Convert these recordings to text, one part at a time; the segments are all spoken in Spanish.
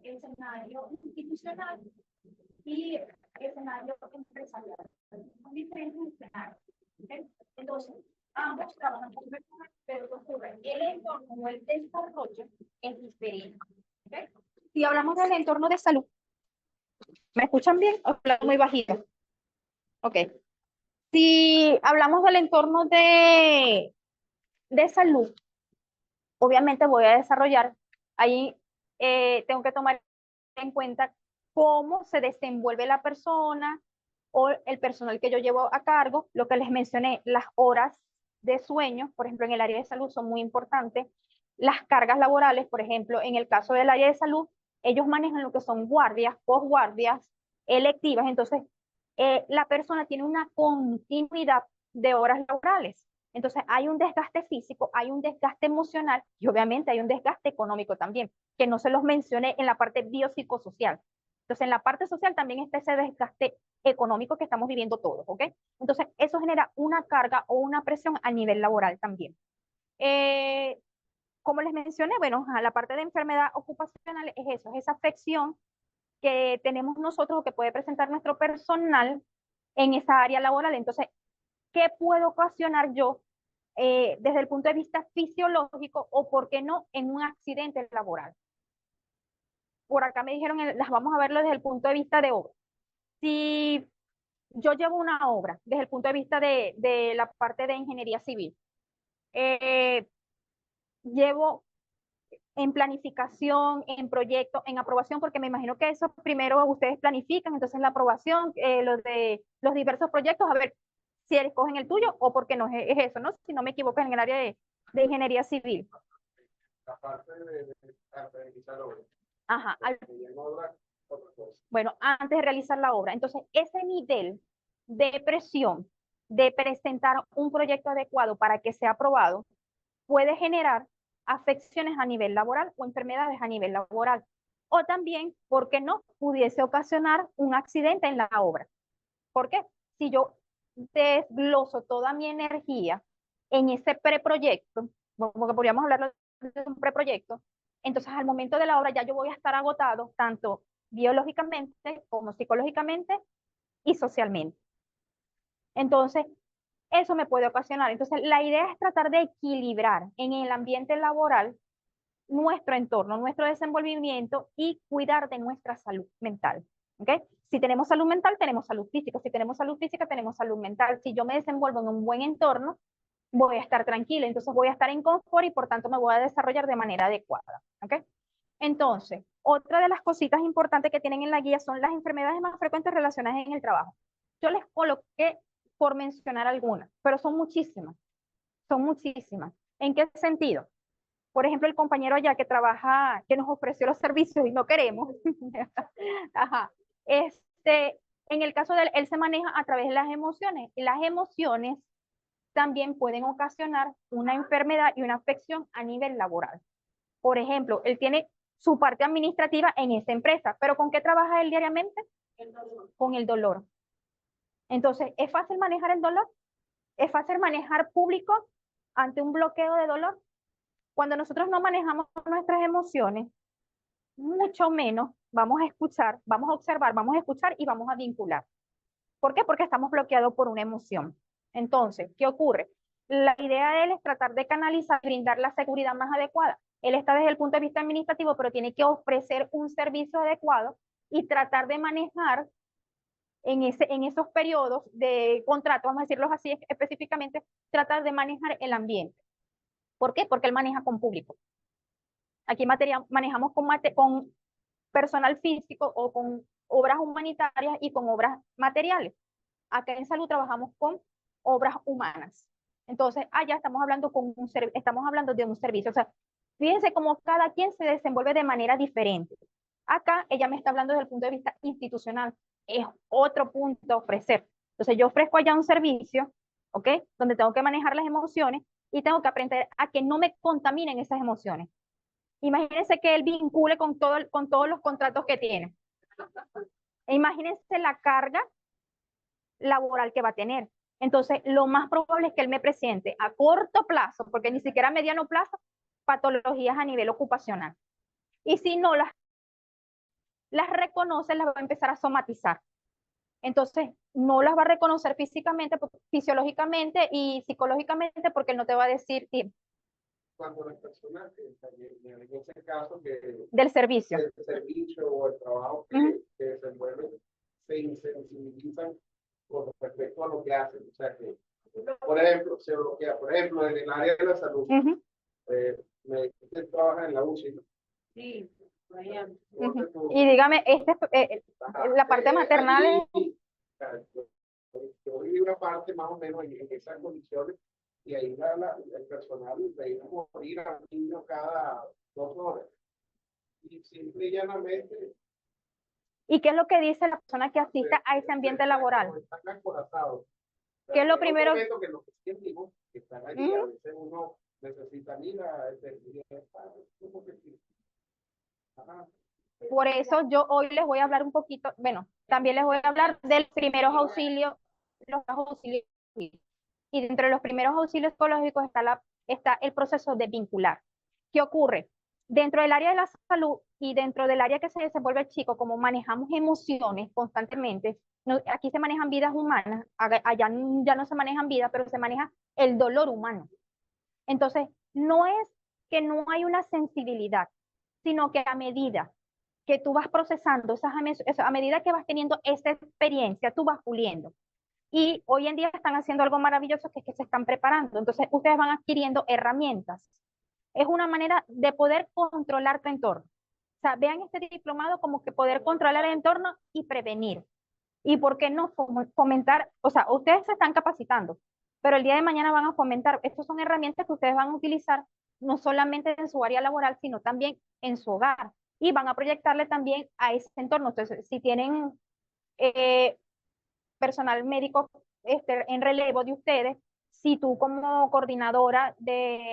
escenario institucional y escenario empresarial. Son diferentes escenarios. ¿Okay? Entonces, ambos trabajan con personas, pero ocurre el entorno o el desarrollo es diferente. ¿Okay? Si hablamos del entorno de salud, ¿me escuchan bien o hablo muy bajito? Ok. Si hablamos del entorno de salud, obviamente voy a desarrollar, ahí tengo que tomar en cuenta cómo se desenvuelve la persona o el personal que yo llevo a cargo, lo que les mencioné, las horas de sueño, por ejemplo, en el área de salud son muy importantes, las cargas laborales, por ejemplo, en el caso del área de salud, ellos manejan lo que son guardias, posguardias, electivas, entonces la persona tiene una continuidad de horas laborales. Entonces hay un desgaste físico, hay un desgaste emocional y obviamente hay un desgaste económico también, que no se los mencioné en la parte biopsicosocial. Entonces en la parte social también está ese desgaste económico que estamos viviendo todos, ¿ok? Entonces eso genera una carga o una presión a nivel laboral también. Como les mencioné, bueno, a la parte de enfermedad ocupacional es eso, es esa afección que tenemos nosotros o que puede presentar nuestro personal en esa área laboral. Entonces, ¿qué puedo ocasionar yo desde el punto de vista fisiológico o, por qué no, en un accidente laboral? Por acá me dijeron, las vamos a verlo desde el punto de vista de obra. Si yo llevo una obra desde el punto de vista de la parte de ingeniería civil, eh, llevo en planificación, en proyecto, en aprobación, porque me imagino que eso primero ustedes planifican, entonces la aprobación, los diversos proyectos, a ver si escogen el tuyo o porque no es eso, ¿no? Si no me equivoco, en el área de ingeniería civil. La parte de realizar obra. Ajá. Bueno, antes de realizar la obra. Entonces, ese nivel de presión de presentar un proyecto adecuado para que sea aprobado puede generar afecciones a nivel laboral o enfermedades a nivel laboral. O también, ¿por qué no? Pudiese ocasionar un accidente en la obra. ¿Por qué? Si yo desgloso toda mi energía en ese preproyecto, porque podríamos hablar de un preproyecto, entonces al momento de la obra ya yo voy a estar agotado tanto biológicamente como psicológicamente y socialmente. Entonces, eso me puede ocasionar. Entonces, la idea es tratar de equilibrar en el ambiente laboral nuestro entorno, nuestro desenvolvimiento y cuidar de nuestra salud mental. ¿Okay? Si tenemos salud mental, tenemos salud física. Si tenemos salud física, tenemos salud mental. Si yo me desenvuelvo en un buen entorno, voy a estar tranquila, entonces voy a estar en confort y por tanto me voy a desarrollar de manera adecuada. ¿Okay? Entonces, otra de las cositas importantes que tienen en la guía son las enfermedades más frecuentes relacionadas en el trabajo. Yo les coloqué por mencionar algunas, pero son muchísimas. Son muchísimas. ¿En qué sentido? Por ejemplo, el compañero allá que trabaja, que nos ofreció los servicios y no queremos. Ajá. En el caso de él se maneja a través de las emociones. Y las emociones también pueden ocasionar una enfermedad y una afección a nivel laboral. Por ejemplo, él tiene su parte administrativa en esa empresa, pero ¿con qué trabaja él diariamente? Con el dolor. Entonces, ¿es fácil manejar el dolor? ¿Es fácil manejar público ante un bloqueo de dolor? Cuando nosotros no manejamos nuestras emociones, mucho menos vamos a escuchar, vamos a observar, vamos a escuchar y vamos a vincular. ¿Por qué? Porque estamos bloqueados por una emoción. Entonces, ¿qué ocurre? La idea de él es tratar de canalizar, brindar la seguridad más adecuada. Él está desde el punto de vista administrativo, pero tiene que ofrecer un servicio adecuado y tratar de manejar en esos periodos de contrato, vamos a decirlo así específicamente, tratar de manejar el ambiente. ¿Por qué? Porque él maneja con público. Aquí manejamos con personal físico o con obras humanitarias y con obras materiales. Acá en salud trabajamos con obras humanas. Entonces, allá estamos hablando, estamos hablando de un servicio. O sea, fíjense cómo cada quien se desenvuelve de manera diferente. Acá ella me está hablando desde el punto de vista institucional. Es otro punto a ofrecer. Entonces, yo ofrezco allá un servicio, ¿ok? Donde tengo que manejar las emociones y tengo que aprender a que no me contaminen esas emociones. Imagínense que él vincule con todos los contratos que tiene. E imagínense la carga laboral que va a tener. Entonces, lo más probable es que él me presente a corto plazo, porque ni siquiera a mediano plazo, patologías a nivel ocupacional. Y si no las reconoce, las va a empezar a somatizar. Entonces, no las va a reconocer físicamente, fisiológicamente y psicológicamente, porque él no te va a decir cuando las personas, en ese caso, del servicio. El servicio o el trabajo que desenvuelven, se insensibilizan con respecto a lo que hacen. O sea que, por ejemplo, se bloquea, por ejemplo, en el área de la salud, me trabaja en la UCI, ¿no? Sí. Y dígame, la parte maternal es... Yo viví una parte más o menos en esas condiciones y ahí el personal veía morir a un niño cada 2 horas. Y simple y llanamente. ¿Y qué es lo que dice la persona que asista a ese ambiente laboral? Están acorazados. ¿Qué es lo primero? Que lo que sentimos, que están allí, a veces uno necesita mira, por eso yo hoy les voy a hablar un poquito, bueno, también les voy a hablar del primeros auxilios, los auxilios. Y dentro de los primeros auxilios psicológicos está el proceso de vincular. ¿Qué ocurre? Dentro del área de la salud y dentro del área que se desenvuelve el chico, como manejamos emociones constantemente, aquí se manejan vidas humanas, allá ya no se manejan vidas, pero se maneja el dolor humano. Entonces, no es que no hay una sensibilidad, sino que a medida que tú vas procesando, a medida que vas teniendo esa experiencia, tú vas puliendo. Y hoy en día están haciendo algo maravilloso, que es que se están preparando. Entonces, ustedes van adquiriendo herramientas. Es una manera de poder controlar tu entorno. O sea, vean este diplomado como que poder controlar el entorno y prevenir. Y por qué no fomentar, o sea, ustedes se están capacitando, pero el día de mañana van a fomentar. Estas son herramientas que ustedes van a utilizar no solamente en su área laboral, sino también en su hogar. Y van a proyectarle también a ese entorno. Entonces, si tienen personal médico en relevo de ustedes, si tú como coordinadora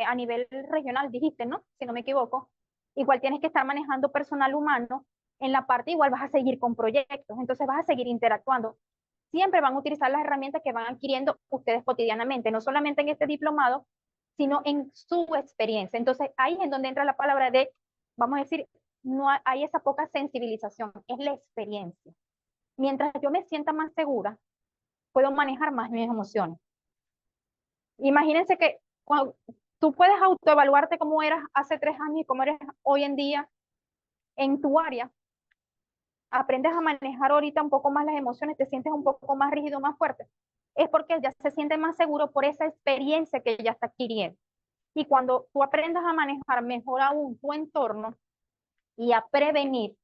a nivel regional dijiste, ¿no? Si no me equivoco, igual tienes que estar manejando personal humano en la parte, igual vas a seguir con proyectos, entonces vas a seguir interactuando. Siempre van a utilizar las herramientas que van adquiriendo ustedes cotidianamente, no solamente en este diplomado, sino en su experiencia. Entonces ahí es en donde entra la palabra de, vamos a decir, no hay esa poca sensibilización, es la experiencia. Mientras yo me sienta más segura, puedo manejar más mis emociones. Imagínense que cuando tú puedes autoevaluarte cómo eras hace 3 años y cómo eres hoy en día en tu área, aprendes a manejar ahorita un poco más las emociones, te sientes un poco más rígido, más fuerte, es porque ya se siente más seguro por esa experiencia que ya está adquiriendo. Y cuando tú aprendas a manejar mejor aún tu entorno y a prevenir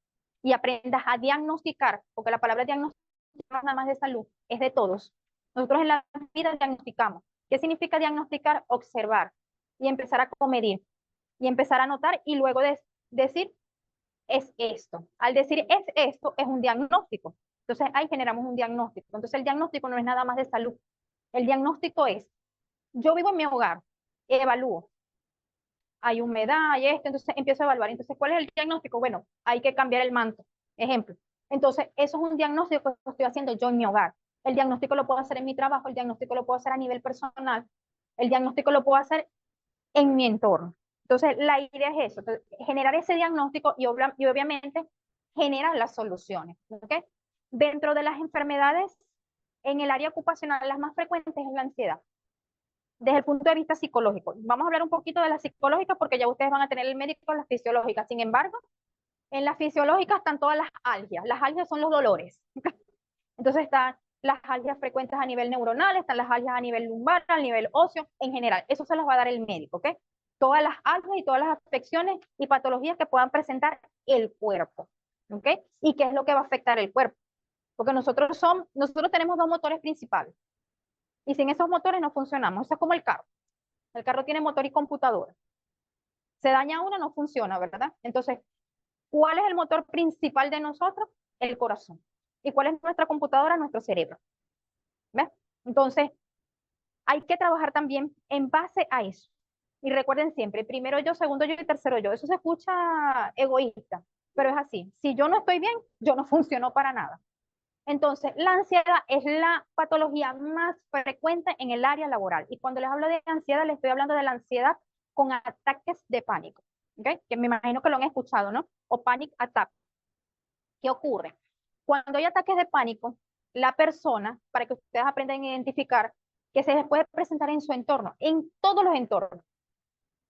y aprendas a diagnosticar, porque la palabra diagnóstico no es nada más de salud, es de todos. Nosotros en la vida diagnosticamos. ¿Qué significa diagnosticar? Observar y empezar a comedir y empezar a notar y luego decir es esto. Al decir es esto, es un diagnóstico. Entonces ahí generamos un diagnóstico. Entonces el diagnóstico no es nada más de salud. El diagnóstico es, yo vivo en mi hogar, evalúo. Hay humedad, hay esto, entonces empiezo a evaluar. Entonces, ¿cuál es el diagnóstico? Bueno, hay que cambiar el manto, ejemplo. Entonces, eso es un diagnóstico que estoy haciendo yo en mi hogar. El diagnóstico lo puedo hacer en mi trabajo, el diagnóstico lo puedo hacer a nivel personal, el diagnóstico lo puedo hacer en mi entorno. Entonces, la idea es eso, generar ese diagnóstico y obviamente generar las soluciones. ¿Okay? Dentro de las enfermedades en el área ocupacional, las más frecuentes es la ansiedad desde el punto de vista psicológico. Vamos a hablar un poquito de la psicológica porque ya ustedes van a tener el médico en la fisiológica. Sin embargo, en la fisiológica están todas las algias. Las algias son los dolores. Entonces están las algias frecuentes a nivel neuronal, están las algias a nivel lumbar, a nivel óseo, en general. Eso se las va a dar el médico, ¿ok? Todas las algias y todas las afecciones y patologías que puedan presentar el cuerpo, ¿ok? ¿Y qué es lo que va a afectar el cuerpo? Porque nosotros tenemos 2 motores principales. Y sin esos motores no funcionamos. Eso es como el carro. El carro tiene motor y computadora. Se daña una, no funciona, ¿verdad? Entonces, ¿cuál es el motor principal de nosotros? El corazón. ¿Y cuál es nuestra computadora? Nuestro cerebro. ¿Ves? Entonces, hay que trabajar también en base a eso. Y recuerden siempre, primero yo, segundo yo y tercero yo. Eso se escucha egoísta, pero es así. Si yo no estoy bien, yo no funciono para nada. Entonces, la ansiedad es la patología más frecuente en el área laboral. Y cuando les hablo de ansiedad, les estoy hablando de la ansiedad con ataques de pánico. ¿Okay? Que me imagino que lo han escuchado, ¿no? O panic attack. ¿Qué ocurre? Cuando hay ataques de pánico, la persona, para que ustedes aprendan a identificar, que se les puede presentar en su entorno, en todos los entornos.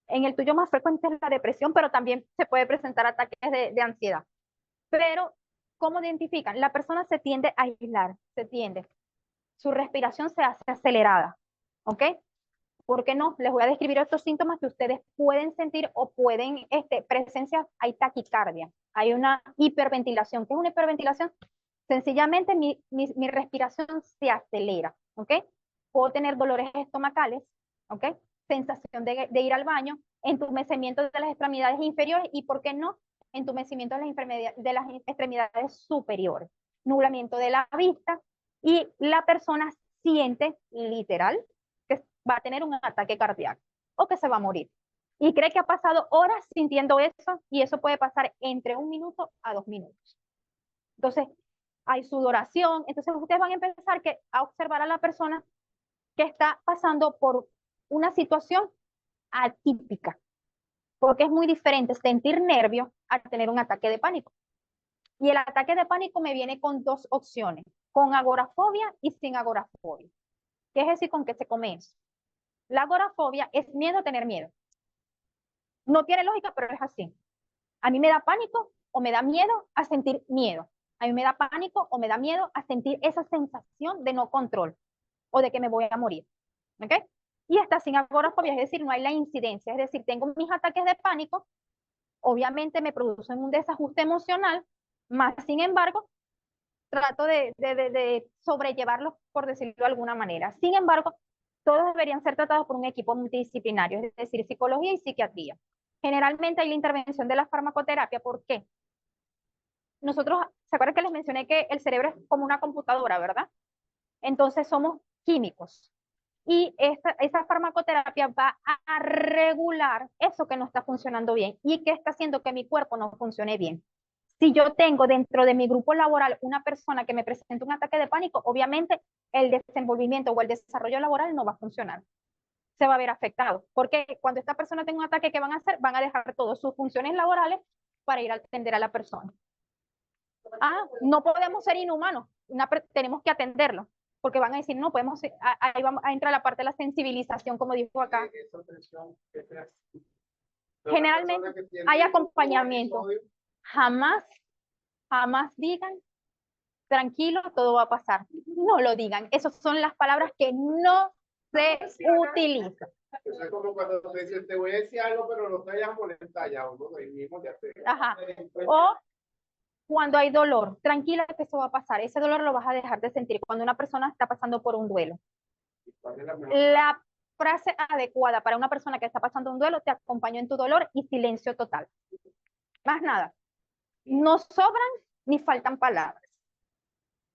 En el tuyo más frecuente es la depresión, pero también se puede presentar ataques de ansiedad. Pero, ¿cómo identifican? La persona se tiende a aislar, su respiración se hace acelerada, ¿ok? ¿Por qué no? Les voy a describir estos síntomas que ustedes pueden sentir o pueden, presencia, hay taquicardia, hay una hiperventilación. ¿Qué es una hiperventilación? Sencillamente mi respiración se acelera, ¿ok? Puedo tener dolores estomacales, ¿ok? Sensación de ir al baño, entumecimiento de las extremidades inferiores y, ¿por qué no? Entumecimiento de las extremidades superiores, nublamiento de la vista y la persona siente literal que va a tener un ataque cardíaco o que se va a morir. Y cree que ha pasado horas sintiendo eso y eso puede pasar entre 1 minuto a 2 minutos. Entonces, hay sudoración. Entonces, ustedes van a empezar a observar a la persona que está pasando por una situación atípica, porque es muy diferente sentir nervio a tener un ataque de pánico. Y el ataque de pánico me viene con 2 opciones, con agorafobia y sin agorafobia. ¿Qué es decir con qué se come eso? La agorafobia es miedo a tener miedo. No tiene lógica, pero es así. A mí me da pánico o me da miedo a sentir miedo. A mí me da pánico o me da miedo a sentir esa sensación de no control o de que me voy a morir. ¿Ok? Y está sin agorafobia, es decir, no hay la incidencia. Es decir, tengo mis ataques de pánico, obviamente me producen un desajuste emocional, más sin embargo, trato de sobrellevarlos, por decirlo de alguna manera. Sin embargo, todos deberían ser tratados por un equipo multidisciplinario, es decir, psicología y psiquiatría. Generalmente hay la intervención de la farmacoterapia. ¿Por qué? Nosotros, ¿se acuerdan que les mencioné que el cerebro es como una computadora, verdad? Entonces somos químicos. Y esa farmacoterapia va a regular eso que no está funcionando bien y que está haciendo que mi cuerpo no funcione bien. Si yo tengo dentro de mi grupo laboral una persona que me presenta un ataque de pánico, obviamente el desenvolvimiento o el desarrollo laboral no va a funcionar. Se va a ver afectado. Porque cuando esta persona tenga un ataque, ¿qué van a hacer? Van a dejar todas sus funciones laborales para ir a atender a la persona. No podemos ser inhumanos, tenemos que atenderlo, porque van a decir, no podemos, ahí vamos a entrar la parte de la sensibilización, como dijo acá. Generalmente hay acompañamiento. Jamás digan, tranquilo, todo va a pasar. No lo digan. Esas son las palabras que no se utilizan. Eso es como cuando te dicen, te voy a decir algo, pero no te vayas a molestar ya, uno mismo te hace. Ajá. O cuando hay dolor, tranquila que eso va a pasar. Ese dolor lo vas a dejar de sentir cuando una persona está pasando por un duelo. La frase adecuada para una persona que está pasando un duelo: te acompaño en tu dolor y silencio total. Más nada. No sobran ni faltan palabras.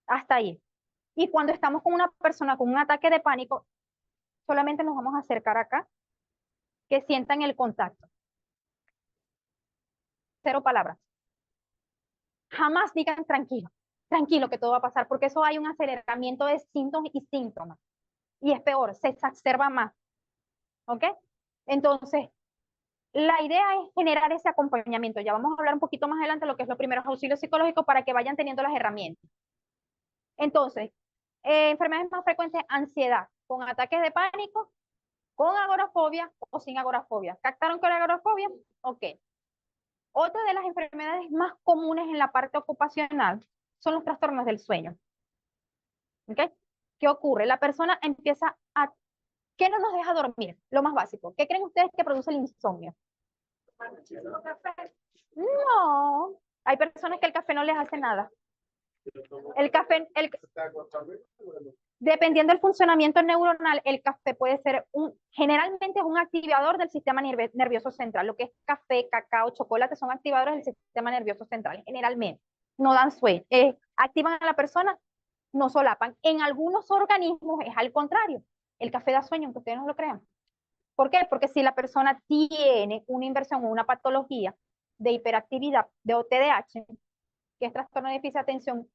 Hasta ahí. Y cuando estamos con una persona con un ataque de pánico, solamente nos vamos a acercar acá, que sientan el contacto. 0 palabras. Jamás digan tranquilo, tranquilo que todo va a pasar, porque eso hay un aceleramiento de síntomas y síntomas. Y es peor, se exacerba más. ¿Ok? Entonces, la idea es generar ese acompañamiento. Ya vamos a hablar un poquito más adelante de lo que es los primeros auxilios psicológicos para que vayan teniendo las herramientas. Entonces, enfermedades más frecuentes: ansiedad, con ataques de pánico, con agorafobia o sin agorafobia. ¿Captaron con la agorafobia? Ok. Otra de las enfermedades más comunes en la parte ocupacional son los trastornos del sueño. ¿Ok? ¿Qué ocurre? La persona empieza a... ¿Qué no nos deja dormir? Lo más básico. ¿Qué creen ustedes que produce el insomnio? No. Hay personas que el café no les hace nada. El café, dependiendo del funcionamiento neuronal, el café puede ser generalmente es un activador del sistema nervioso central. Lo que es café, cacao, chocolate son activadores del sistema nervioso central, generalmente. No dan sueño. Activan a la persona, no solapan. En algunos organismos es al contrario. El café da sueño, aunque ustedes no lo crean. ¿Por qué? Porque si la persona tiene una inversión o una patología de hiperactividad, de TDAH, que es trastorno de déficit de atención,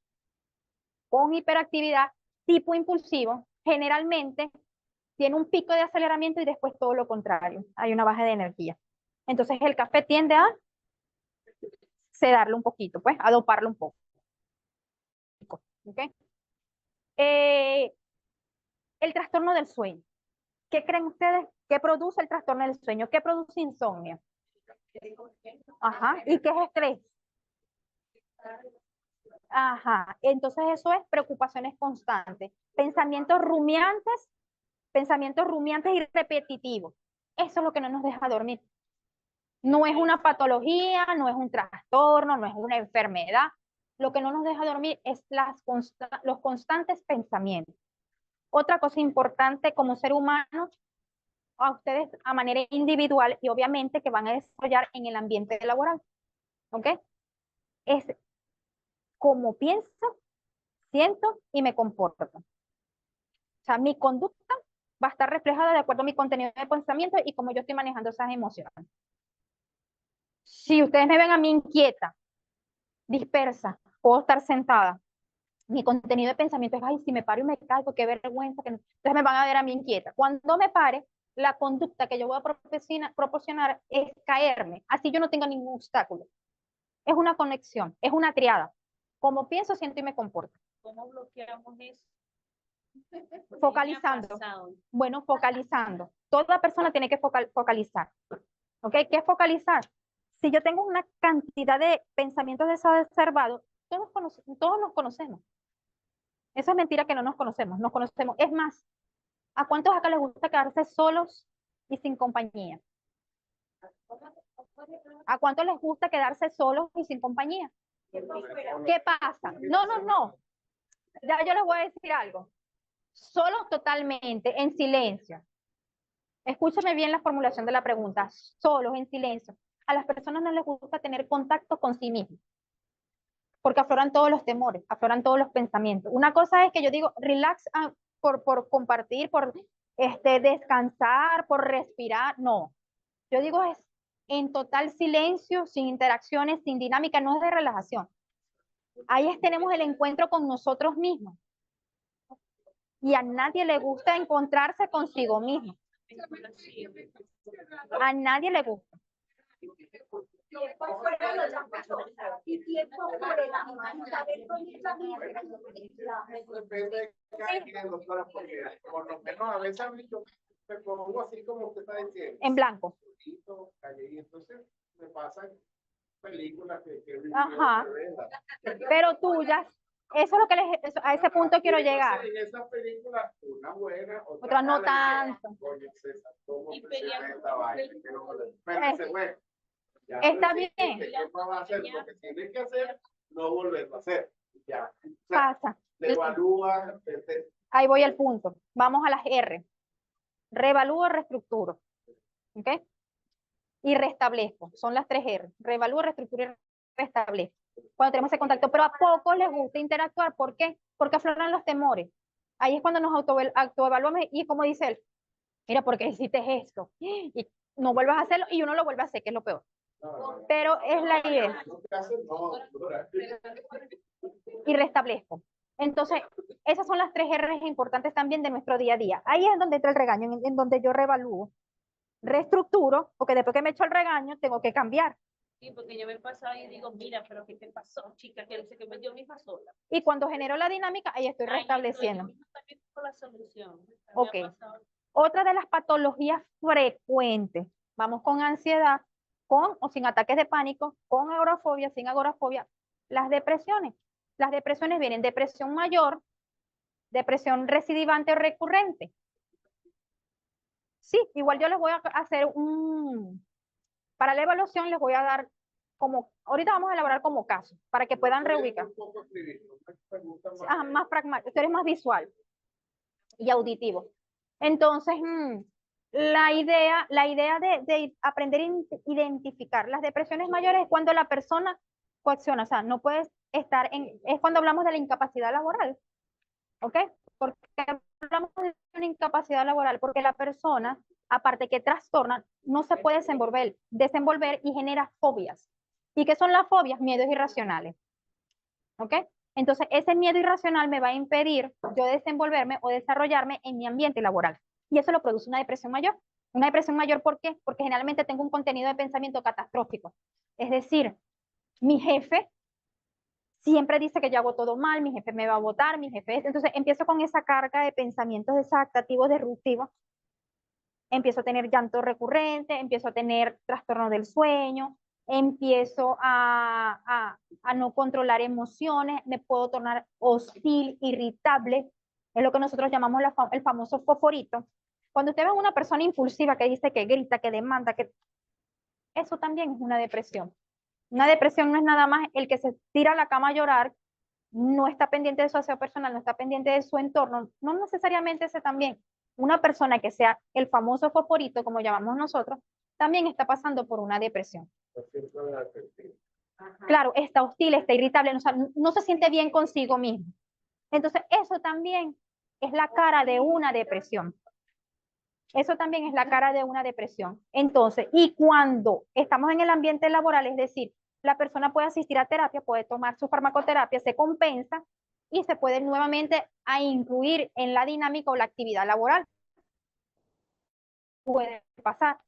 con hiperactividad tipo impulsivo, generalmente tiene un pico de aceleramiento y después todo lo contrario, hay una baja de energía. Entonces el café tiende a sedarlo un poquito, pues, a doparlo un poco. ¿Okay? El trastorno del sueño. ¿Qué creen ustedes? ¿Qué produce el trastorno del sueño? ¿Qué produce insomnio? Ajá. ¿Y qué es estrés? Ajá. Entonces eso es preocupaciones constantes, pensamientos rumiantes y repetitivos. Eso es lo que no nos deja dormir. No es una patología, no es un trastorno, no es una enfermedad. Lo que no nos deja dormir es los constantes pensamientos. Otra cosa importante como ser humano, a ustedes a manera individual y obviamente que van a desarrollar en el ambiente laboral, ¿ok? Es cómo pienso, siento y me comporto. O sea, mi conducta va a estar reflejada de acuerdo a mi contenido de pensamiento y cómo yo estoy manejando esas emociones. Si ustedes me ven a mí inquieta, dispersa, puedo estar sentada. Mi contenido de pensamiento es, ay, si me paro y me caigo, qué vergüenza. Que no. Entonces me van a ver a mí inquieta. Cuando me pare, la conducta que yo voy a proporcionar es caerme. Así yo no tengo ningún obstáculo. Es una conexión, es una triada. Como pienso, siento y me comporto. ¿Cómo bloqueamos eso? Focalizando. Bueno, focalizando. Toda persona tiene que focalizar. ¿Ok? ¿Qué es focalizar? Si yo tengo una cantidad de pensamientos desacerbados, todos nos conocemos. Eso es mentira que no nos conocemos. Nos conocemos. Es más, ¿a cuántos acá les gusta quedarse solos y sin compañía? ¿A cuántos les gusta quedarse solos y sin compañía? ¿Qué pasa? No, no, no. Ya yo les voy a decir algo. Solos totalmente, en silencio. Escúchame bien la formulación de la pregunta. Solos, en silencio. A las personas no les gusta tener contacto con sí mismos. Porque afloran todos los temores, afloran todos los pensamientos. Una cosa es que yo digo, relax por compartir, por descansar, por respirar. No. Yo digo es en total silencio, sin interacciones, sin dinámica, no es de relajación. Ahí tenemos el encuentro con nosotros mismos. Y a nadie le gusta encontrarse consigo mismo. A nadie le gusta. Depende de cada quien, doctora, porque por lo menos a veces me pongo así como usted está diciendo. En blanco. Y entonces me pasan películas que ajá. Pero tuyas. Eso es lo que a ese punto quiero llegar. En esas películas, una buena, otra no tanto. Está bien. ¿Qué va a hacer? Lo que tienes que hacer, no volverlo a hacer. Ya. O sea, pasa. Evalúa. Ahí voy al punto. Vamos a las R. Reevalúo, reestructuro. ¿Ok? Y restablezco. Son las 3 R. Reevalúo, reestructuro y restablezco. Cuando tenemos ese contacto, pero a pocos les gusta interactuar. ¿Por qué? Porque afloran los temores. Ahí es cuando nos autoevaluamos y como dice él, mira, ¿por qué hiciste esto? Y no vuelvas a hacerlo y uno lo vuelve a hacer, que es lo peor. Pero es la idea. Y restablezco. Entonces, esas son las 3 R's importantes también de nuestro día a día. Ahí es donde entra el regaño, en donde yo reevalúo, reestructuro, porque después que me echo el regaño, tengo que cambiar. Sí, porque yo me he pasado y digo, mira, pero ¿qué te pasó, chica? Que se me dio misma sola. Y cuando genero la dinámica, ahí estoy restableciendo. También por la solución. Ok. Otra de las patologías frecuentes, vamos con ansiedad, con o sin ataques de pánico, con agorafobia, sin agorafobia, las depresiones. Las depresiones vienen depresión mayor, depresión recidivante o recurrente. Sí, igual yo les voy a hacer para la evaluación les voy a dar ahorita vamos a elaborar como casos, para que puedan reubicar. Más pragmático, tú eres más visual y auditivo. Entonces, la idea de aprender a identificar las depresiones mayores es cuando la persona coacciona, o sea, no puedes estar es cuando hablamos de la incapacidad laboral, ¿ok? ¿Por qué hablamos de una incapacidad laboral? Porque la persona, aparte que trastorna, no se puede desenvolver y genera fobias. ¿Y qué son las fobias? Miedos irracionales, ¿ok? Entonces, ese miedo irracional me va a impedir yo desenvolverme o desarrollarme en mi ambiente laboral. Y eso lo produce una depresión mayor. Una depresión mayor, ¿por qué? Porque generalmente tengo un contenido de pensamiento catastrófico. Es decir, mi jefe siempre dice que yo hago todo mal, mi jefe me va a votar, mi jefe es... Entonces empiezo con esa carga de pensamientos desactativos, disruptivos. Empiezo a tener llanto recurrente, empiezo a tener trastorno del sueño, empiezo a no controlar emociones, me puedo tornar hostil, irritable, es lo que nosotros llamamos el famoso fosforito. Cuando usted ve a una persona impulsiva que dice que grita, que demanda, que eso también es una depresión. Una depresión no es nada más el que se tira a la cama a llorar, no está pendiente de su aseo personal, no está pendiente de su entorno, no necesariamente ese también. Una persona que sea el famoso fosforito, como llamamos nosotros, también está pasando por una depresión. Claro, está hostil, está irritable, no se siente bien consigo mismo. Entonces, eso también es la cara de una depresión. Eso también es la cara de una depresión. Entonces, y cuando estamos en el ambiente laboral, es decir, la persona puede asistir a terapia, puede tomar su farmacoterapia, se compensa y se puede nuevamente a incluir en la dinámica o la actividad laboral. Puede pasar,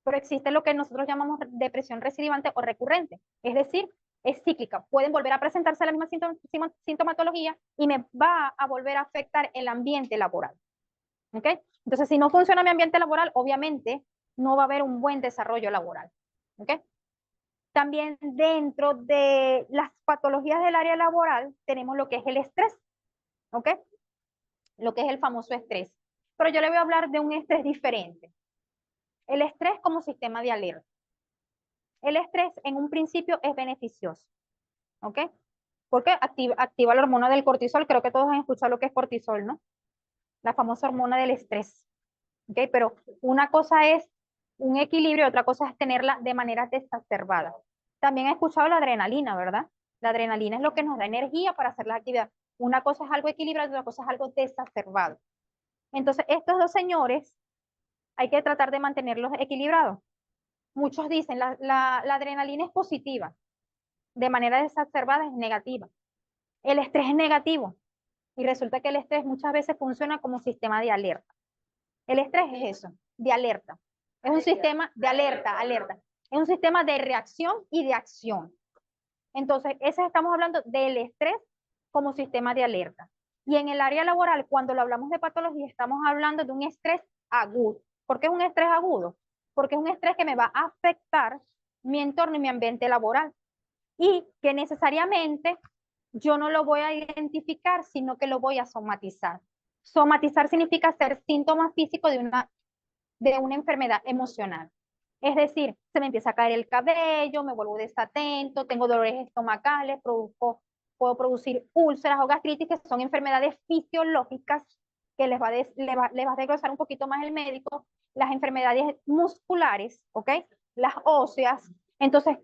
pero existe lo que nosotros llamamos depresión recidivante o recurrente, es decir, es cíclica. Pueden volver a presentarse la misma sintomatología y me va a volver a afectar el ambiente laboral. ¿Ok? Entonces, si no funciona mi ambiente laboral, obviamente no va a haber un buen desarrollo laboral. ¿Ok? También dentro de las patologías del área laboral tenemos lo que es el estrés. ¿Ok? Lo que es el famoso estrés. Pero yo le voy a hablar de un estrés diferente. El estrés como sistema de alerta. El estrés en un principio es beneficioso. ¿Ok? Porque activa la hormona del cortisol. Creo que todos han escuchado lo que es cortisol, ¿no? La famosa hormona del estrés. ¿Ok? Pero una cosa es un equilibrio, otra cosa es tenerla de manera desacerbada. También he escuchado la adrenalina, ¿verdad? La adrenalina es lo que nos da energía para hacer la actividad. Una cosa es algo equilibrado, otra cosa es algo desacerbado. Entonces, estos dos señores hay que tratar de mantenerlos equilibrados. Muchos dicen, la adrenalina es positiva, de manera desacerbada es negativa. El estrés es negativo y resulta que el estrés muchas veces funciona como sistema de alerta. El estrés es eso, de alerta. Es un sistema de alerta. Es un sistema de reacción y de acción. Entonces, estamos hablando del estrés como sistema de alerta. Y en el área laboral, cuando lo hablamos de patología, estamos hablando de un estrés agudo. ¿Por qué es un estrés agudo? Porque es un estrés que me va a afectar mi entorno y mi ambiente laboral. Y que necesariamente yo no lo voy a identificar, sino que lo voy a somatizar. Somatizar significa ser síntomas físicos de una enfermedad emocional. Es decir, se me empieza a caer el cabello, me vuelvo desatento, tengo dolores estomacales, puedo producir úlceras o gastritis, que son enfermedades fisiológicas que les va a desglosar un poquito más el médico, las enfermedades musculares, ¿ok? Las óseas. Entonces,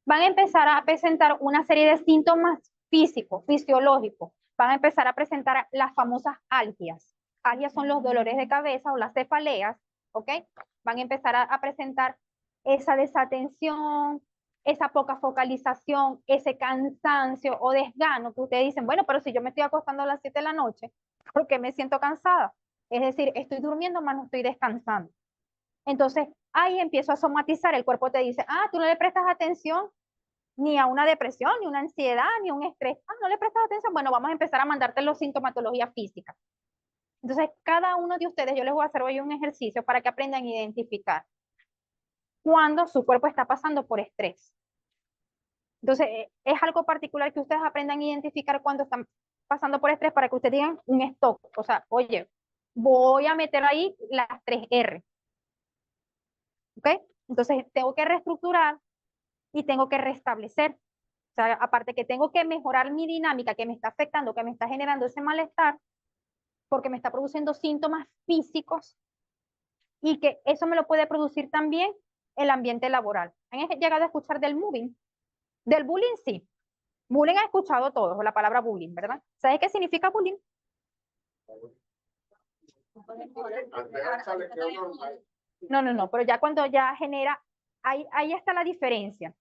van a empezar a presentar una serie de síntomas físicos, fisiológicos. Van a empezar a presentar las famosas algias. Algias son los dolores de cabeza o las cefaleas, ¿ok? Van a empezar a presentar esa desatención, esa poca focalización, ese cansancio o desgano que ustedes dicen, bueno, pero si yo me estoy acostando a las 7 de la noche, ¿por qué me siento cansada? Es decir, estoy durmiendo, más no estoy descansando. Entonces, ahí empiezo a somatizar, el cuerpo te dice, ah, tú no le prestas atención ni a una depresión, ni una ansiedad, ni un estrés. Ah, no le prestas atención, bueno, vamos a empezar a mandarte los sintomatología física. Entonces, cada uno de ustedes, yo les voy a hacer hoy un ejercicio para que aprendan a identificar cuando su cuerpo está pasando por estrés. Entonces, es algo particular que ustedes aprendan a identificar cuando están pasando por estrés para que ustedes digan un stop. O sea, oye, voy a meter ahí las 3 R. ¿Ok? Entonces, tengo que reestructurar y tengo que restablecer. O sea, aparte que tengo que mejorar mi dinámica que me está afectando, que me está generando ese malestar, porque me está produciendo síntomas físicos y que eso me lo puede producir también el ambiente laboral. ¿Han llegado a escuchar del moving? Del bullying, sí. Bullying ha escuchado todos, la palabra bullying, ¿verdad? ¿Sabes qué significa bullying? No, pero ya cuando ya genera, ahí está la diferencia.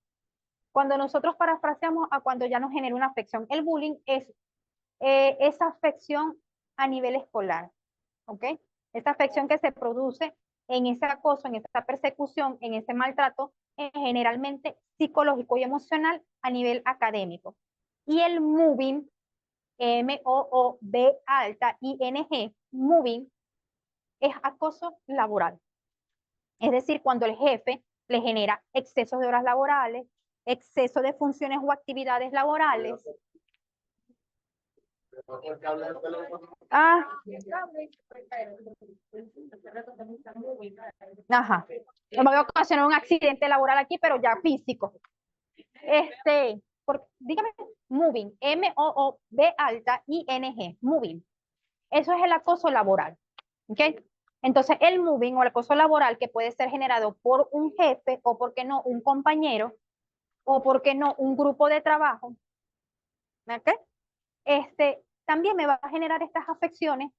Cuando nosotros parafraseamos a cuando ya nos genera una afección. El bullying es esa afección a nivel escolar, ¿ok? Esa afección que se produce en ese acoso, en esa persecución, en ese maltrato, generalmente psicológico y emocional a nivel académico. Y el mobbing, M-O-O-B alta, I-N-G, mobbing, es acoso laboral. Es decir, cuando el jefe le genera excesos de horas laborales, exceso de funciones o actividades laborales. Ah. Ajá. No me voy a ocasionar un accidente laboral aquí, pero ya físico. Dígame, moving, M-O-O-B alta, I-N-G, moving. Eso es el acoso laboral. ¿Ok? Entonces, el moving o el acoso laboral que puede ser generado por un jefe o, ¿por qué no, un compañero? O, ¿por qué no, un grupo de trabajo? ¿Ok? También me va a generar estas afecciones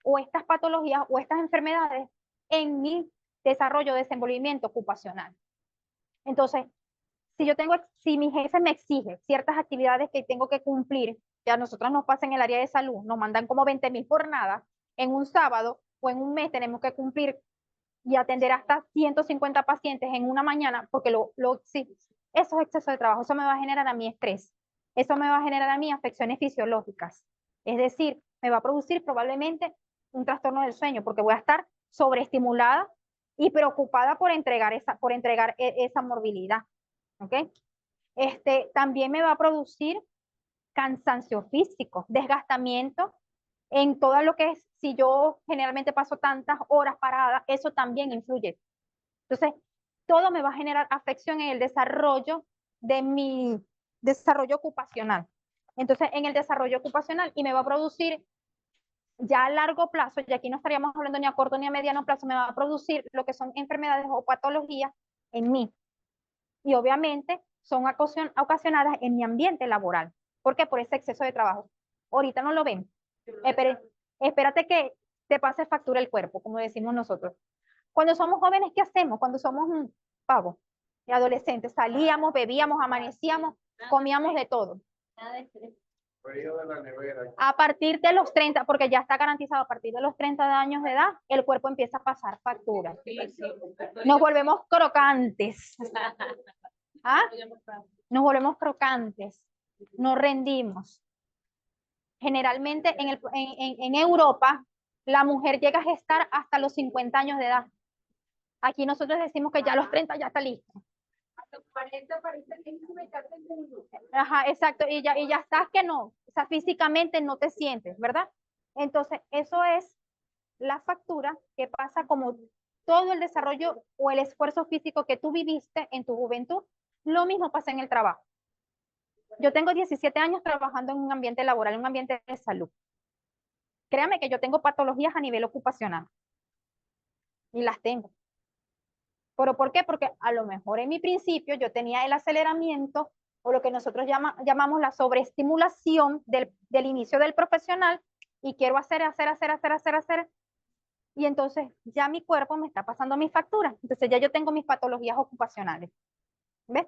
o estas patologías o estas enfermedades en mi desarrollo, desenvolvimiento ocupacional. Entonces, si mi jefe me exige ciertas actividades que tengo que cumplir, ya a nosotros nos pasa en el área de salud, nos mandan como 20.000 jornadas, en un sábado o en un mes tenemos que cumplir y atender hasta 150 pacientes en una mañana, porque sí, eso es exceso de trabajo, eso me va a generar a mí estrés, eso me va a generar a mí afecciones fisiológicas, es decir, me va a producir probablemente un trastorno del sueño, porque voy a estar sobreestimulada y preocupada por entregar esa morbilidad, ¿ok? También me va a producir cansancio físico, desgastamiento en todo lo que es, si yo generalmente paso tantas horas parada, eso también influye. Entonces, todo me va a generar afección en el desarrollo de mi desarrollo ocupacional. Entonces, en el desarrollo ocupacional, y me va a producir ya a largo plazo, y aquí no estaríamos hablando ni a corto ni a mediano plazo, me va a producir lo que son enfermedades o patologías en mí. Y obviamente son ocasionadas en mi ambiente laboral. ¿Por qué? Por ese exceso de trabajo. Ahorita no lo ven. Espérate que te pase factura el cuerpo, como decimos nosotros. Cuando somos jóvenes, ¿qué hacemos? Cuando somos pavos y adolescentes, salíamos, bebíamos, amanecíamos, comíamos de todo. A partir de los 30, porque ya está garantizado, a partir de los 30 años de edad, el cuerpo empieza a pasar factura. Nos volvemos crocantes. ¿Ah? Nos volvemos crocantes. No rendimos. Generalmente en Europa, la mujer llega a gestar hasta los 50 años de edad. Aquí nosotros decimos que ya a los 30 ya está lista. Ajá, exacto, y ya estás que no, o sea, físicamente no te sientes, ¿verdad? Entonces, eso es la factura que pasa como todo el desarrollo o el esfuerzo físico que tú viviste en tu juventud, lo mismo pasa en el trabajo. Yo tengo 17 años trabajando en un ambiente laboral, en un ambiente de salud. Créame que yo tengo patologías a nivel ocupacional. Y las tengo. ¿Pero por qué? Porque a lo mejor en mi principio yo tenía el aceleramiento o lo que nosotros llamamos la sobreestimulación del inicio del profesional y quiero hacer. Y entonces ya mi cuerpo me está pasando mis facturas. Entonces ya yo tengo mis patologías ocupacionales. ¿Ves?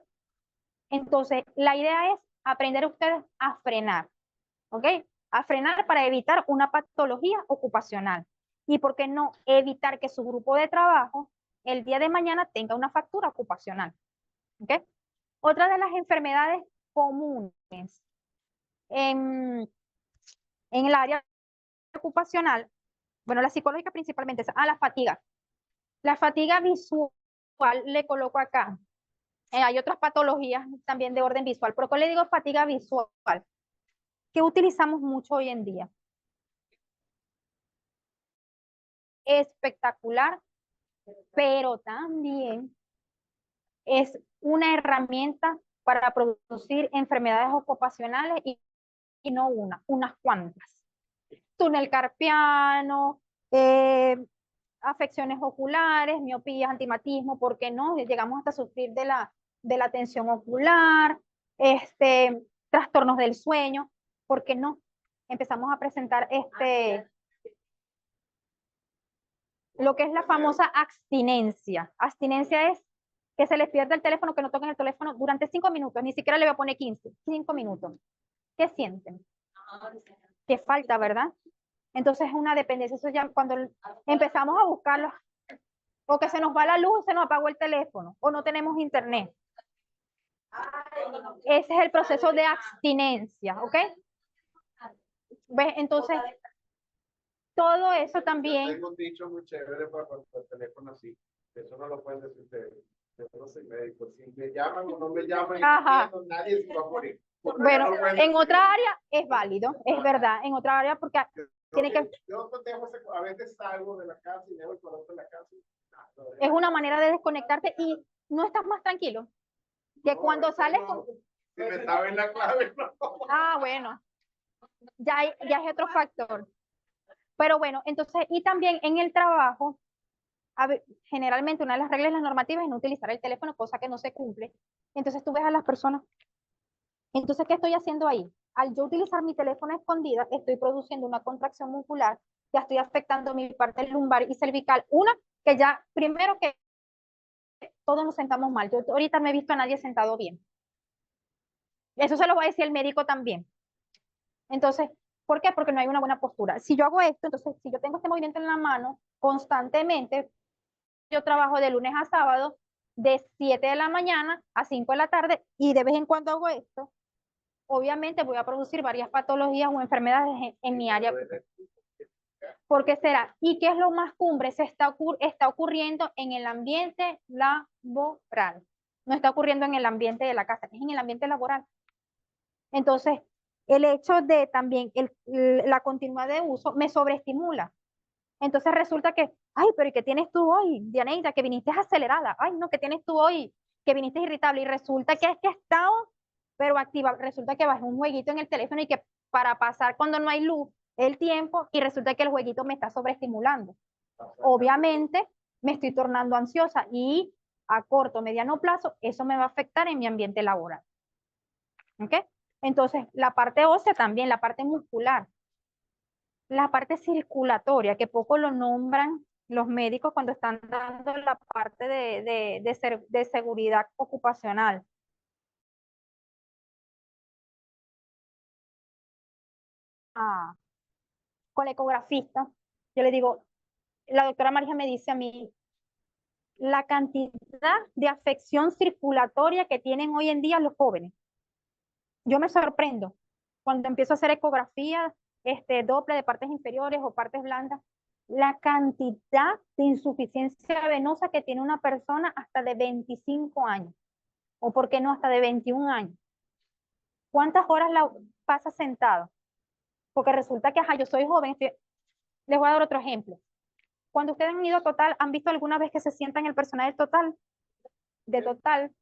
Entonces la idea es aprender ustedes a frenar. ¿Ok? A frenar para evitar una patología ocupacional. Y por qué no evitar que su grupo de trabajo el día de mañana tenga una factura ocupacional. ¿Ok? Otra de las enfermedades comunes en el área ocupacional, bueno, la psicológica principalmente, la fatiga. La fatiga visual le coloco acá. Hay otras patologías también de orden visual, pero ¿qué le digo fatiga visual? Que utilizamos mucho hoy en día. Espectacular, pero también es una herramienta para producir enfermedades ocupacionales y no unas cuantas. Túnel carpiano, afecciones oculares, miopías, antimatismo, ¿por qué no? Llegamos hasta sufrir de la tensión ocular, trastornos del sueño, ¿por qué no? Empezamos a presentar lo que es la famosa abstinencia. Abstinencia es que se les pierda el teléfono, que no toquen el teléfono durante 5 minutos, ni siquiera le voy a poner 15, 5 minutos. ¿Qué sienten? Que falta, ¿verdad? Entonces es una dependencia. Eso ya cuando empezamos a buscarlo, o que se nos va la luz, se nos apagó el teléfono, o no tenemos internet. Ese es el proceso de abstinencia, ¿ok? ¿Ves? Entonces, todo eso también. Yo tengo un dicho muy chévere para el teléfono así. Eso no lo pueden decir ustedes. Yo no soy médico. Si me llaman o no me llaman, Ajá. nadie se va a morir. Bueno, en otra área es válido, es verdad. En otra área porque tiene que. Yo tengo a veces salgo de la casa y me voy para otra la casa. Es una manera de desconectarte y no estás más tranquilo. Que cuando sales con. Si me saben la clave, no. Ah, bueno. Ya es otro factor. Pero bueno, entonces, y también en el trabajo, generalmente una de las reglas de las normativas es no utilizar el teléfono, cosa que no se cumple. Entonces tú ves a las personas. Entonces, ¿qué estoy haciendo ahí? Al yo utilizar mi teléfono escondida, estoy produciendo una contracción muscular, ya estoy afectando mi parte lumbar y cervical. Una, que ya, primero que todos nos sentamos mal. Yo ahorita no he visto a nadie sentado bien. Eso se lo va a decir el médico también. Entonces, ¿por qué? Porque no hay una buena postura. Si yo hago esto, entonces, si yo tengo este movimiento en la mano constantemente, yo trabajo de lunes a sábado, de 7 de la mañana a 5 de la tarde, y de vez en cuando hago esto, obviamente voy a producir varias patologías o enfermedades en mi área. ¿Por qué será? ¿Y qué es lo más cumbre? Está ocurriendo en el ambiente laboral. No está ocurriendo en el ambiente de la casa, es en el ambiente laboral. Entonces, el hecho de también la continuidad de uso me sobreestimula. Entonces resulta que, ay, pero ¿y qué tienes tú hoy, Dianeida? Que viniste acelerada. Ay, no, ¿qué tienes tú hoy? Que viniste irritable. Y resulta que es que he estado, pero activa. Resulta que bajé un jueguito en el teléfono y que para pasar cuando no hay luz el tiempo, y resulta que el jueguito me está sobreestimulando. Obviamente me estoy tornando ansiosa y a corto, mediano plazo, eso me va a afectar en mi ambiente laboral. ¿Ok? Entonces, la parte ósea también, la parte muscular. La parte circulatoria, que poco lo nombran los médicos cuando están dando la parte de seguridad ocupacional. Ah, con el ecografista, yo le digo, la doctora María me dice a mí, la cantidad de afección circulatoria que tienen hoy en día los jóvenes. Yo me sorprendo cuando empiezo a hacer ecografía, doble de partes inferiores o partes blandas, la cantidad de insuficiencia venosa que tiene una persona hasta de 25 años, o por qué no hasta de 21 años. ¿Cuántas horas la pasa sentado? Porque resulta que, ajá, yo soy joven. Les voy a dar otro ejemplo. Cuando ustedes han ido a Total, ¿han visto alguna vez que se sientan el personal de Total? De Total.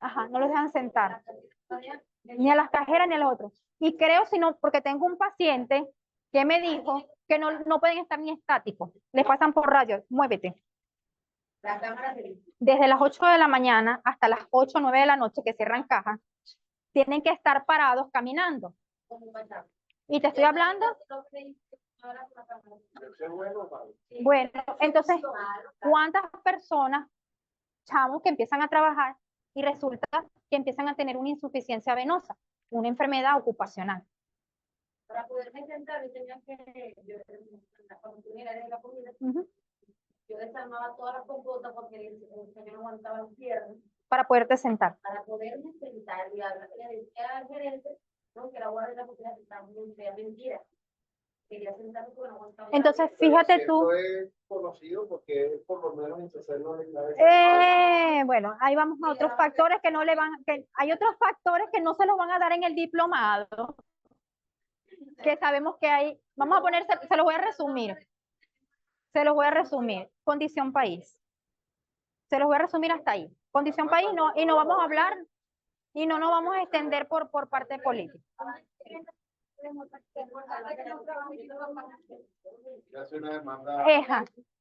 Ajá, no los dejan sentar. Ni a las cajeras ni a los otros. Y creo, sino porque tengo un paciente que me dijo que no pueden estar ni estáticos. Les pasan por radio, muévete. Desde las 8 de la mañana hasta las 8 o 9 de la noche que cierran cajas, tienen que estar parados caminando. Y te estoy hablando. Bueno, entonces, ¿cuántas personas, chamos, que empiezan a trabajar y resulta que empiezan a tener una insuficiencia venosa, una enfermedad ocupacional? Para poderme sentar, yo tenía que, cuando tuviera la comida, yo desarmaba todas las compuertas porque el señor no aguantaba los piernas. Para poderte sentar. Para poderme sentar, y le decía al gerente, no, que la guardia de la oficina está muy fea, mentira. Quería sentarme porque no aguantaba. Entonces, fíjate tú. Esto es conocido porque es por lo menos en hacerlo de cabeza. Bueno, ahí vamos a otros factores que no le van, que hay otros factores que no se los van a dar en el diplomado, que sabemos que hay. Vamos a poner, se los voy a resumir. Se los voy a resumir. Condición país. Se los voy a resumir hasta ahí. Condición país, no, y no vamos a hablar, y no nos vamos a extender por parte política.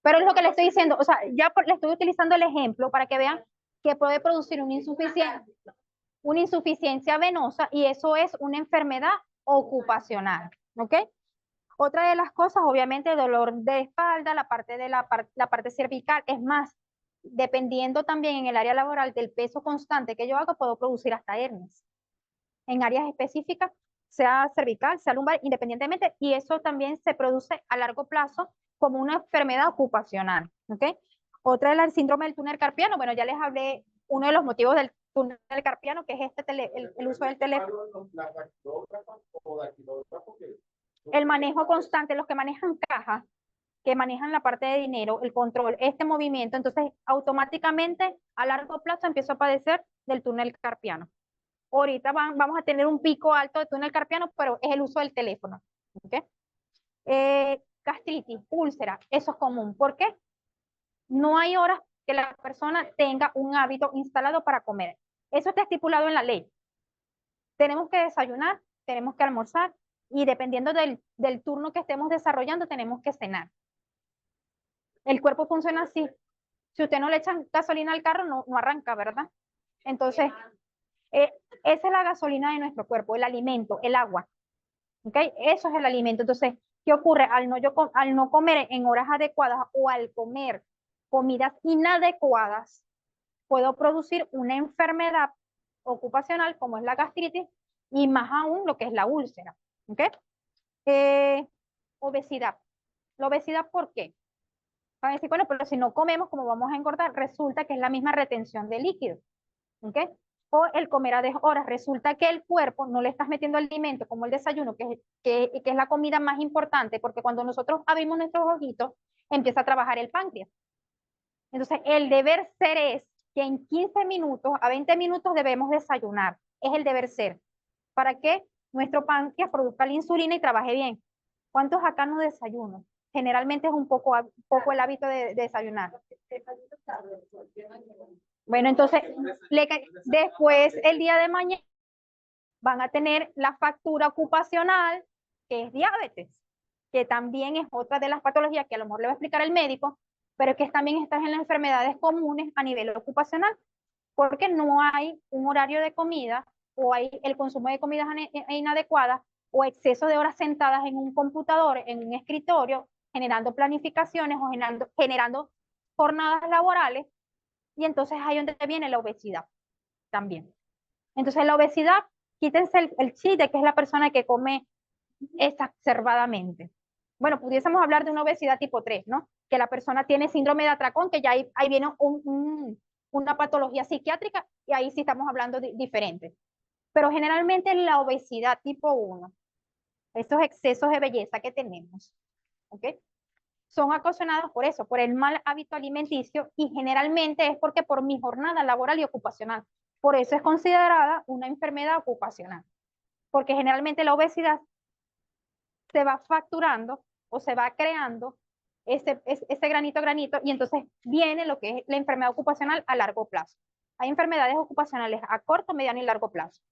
Pero es lo que le estoy diciendo, o sea, ya le estoy utilizando el ejemplo para que vean que puede producir una insuficiencia venosa, y eso es una enfermedad ocupacional, ¿ok? Otra de las cosas, obviamente, dolor de espalda, la parte cervical. Es más, dependiendo también en el área laboral del peso constante que yo hago, puedo producir hasta hernias en áreas específicas, sea cervical, sea lumbar, independientemente, y eso también se produce a largo plazo como una enfermedad ocupacional, ¿ok? Otra es el síndrome del túnel carpiano. Bueno, ya les hablé uno de los motivos del túnel carpiano, que es el uso del teléfono. El manejo constante, los que manejan cajas, que manejan la parte de dinero, el control, este movimiento, entonces automáticamente a largo plazo empiezo a padecer del túnel carpiano. Ahorita vamos a tener un pico alto de túnel carpiano, pero es el uso del teléfono. ¿Okay? Gastritis, úlcera, eso es común. ¿Por qué? No hay horas que la persona tenga un hábito instalado para comer. Eso está estipulado en la ley. Tenemos que desayunar, tenemos que almorzar y dependiendo del turno que estemos desarrollando, tenemos que cenar. El cuerpo funciona así. Si usted no le echan gasolina al carro, no arranca, ¿verdad? Entonces, esa es la gasolina de nuestro cuerpo, el alimento, el agua. ¿Ok? Eso es el alimento. Entonces, ¿qué ocurre? Al no comer en horas adecuadas o al comer comidas inadecuadas, puedo producir una enfermedad ocupacional como es la gastritis y más aún lo que es la úlcera. ¿Ok? Obesidad. ¿La obesidad por qué? Van a decir, bueno, pero si no comemos, ¿cómo vamos a engordar? Resulta que es la misma retención de líquidos. ¿Ok? O el comer a deshoras. Resulta que el cuerpo no le estás metiendo alimento como el desayuno, que es la comida más importante, porque cuando nosotros abrimos nuestros ojitos, empieza a trabajar el páncreas. Entonces, el deber ser es que en 15 minutos a 20 minutos debemos desayunar. Es el deber ser. ¿Para que nuestro páncreas produzca la insulina y trabaje bien? ¿Cuántos acá no desayunan? Generalmente es un poco el hábito de desayunar. Bueno, entonces, después el día de mañana van a tener la factura ocupacional, que es diabetes, que también es otra de las patologías que a lo mejor le va a explicar el médico, pero que también está en las enfermedades comunes a nivel ocupacional, porque no hay un horario de comida o hay el consumo de comidas inadecuadas o exceso de horas sentadas en un computador, en un escritorio, generando planificaciones o generando jornadas laborales, y entonces ahí donde viene la obesidad también. Entonces la obesidad, quítense el chip de que es la persona que come exacerbadamente. Bueno, pudiésemos hablar de una obesidad tipo 3, ¿no? Que la persona tiene síndrome de atracón, que ya ahí viene una patología psiquiátrica y ahí sí estamos hablando diferente. Pero generalmente la obesidad tipo 1, esos excesos de belleza que tenemos, ¿ok? Son ocasionados por eso, por el mal hábito alimenticio y generalmente es porque por mi jornada laboral y ocupacional. Por eso es considerada una enfermedad ocupacional, porque generalmente la obesidad se va facturando o se va creando ese granito a granito y entonces viene lo que es la enfermedad ocupacional a largo plazo. Hay enfermedades ocupacionales a corto, mediano y largo plazo,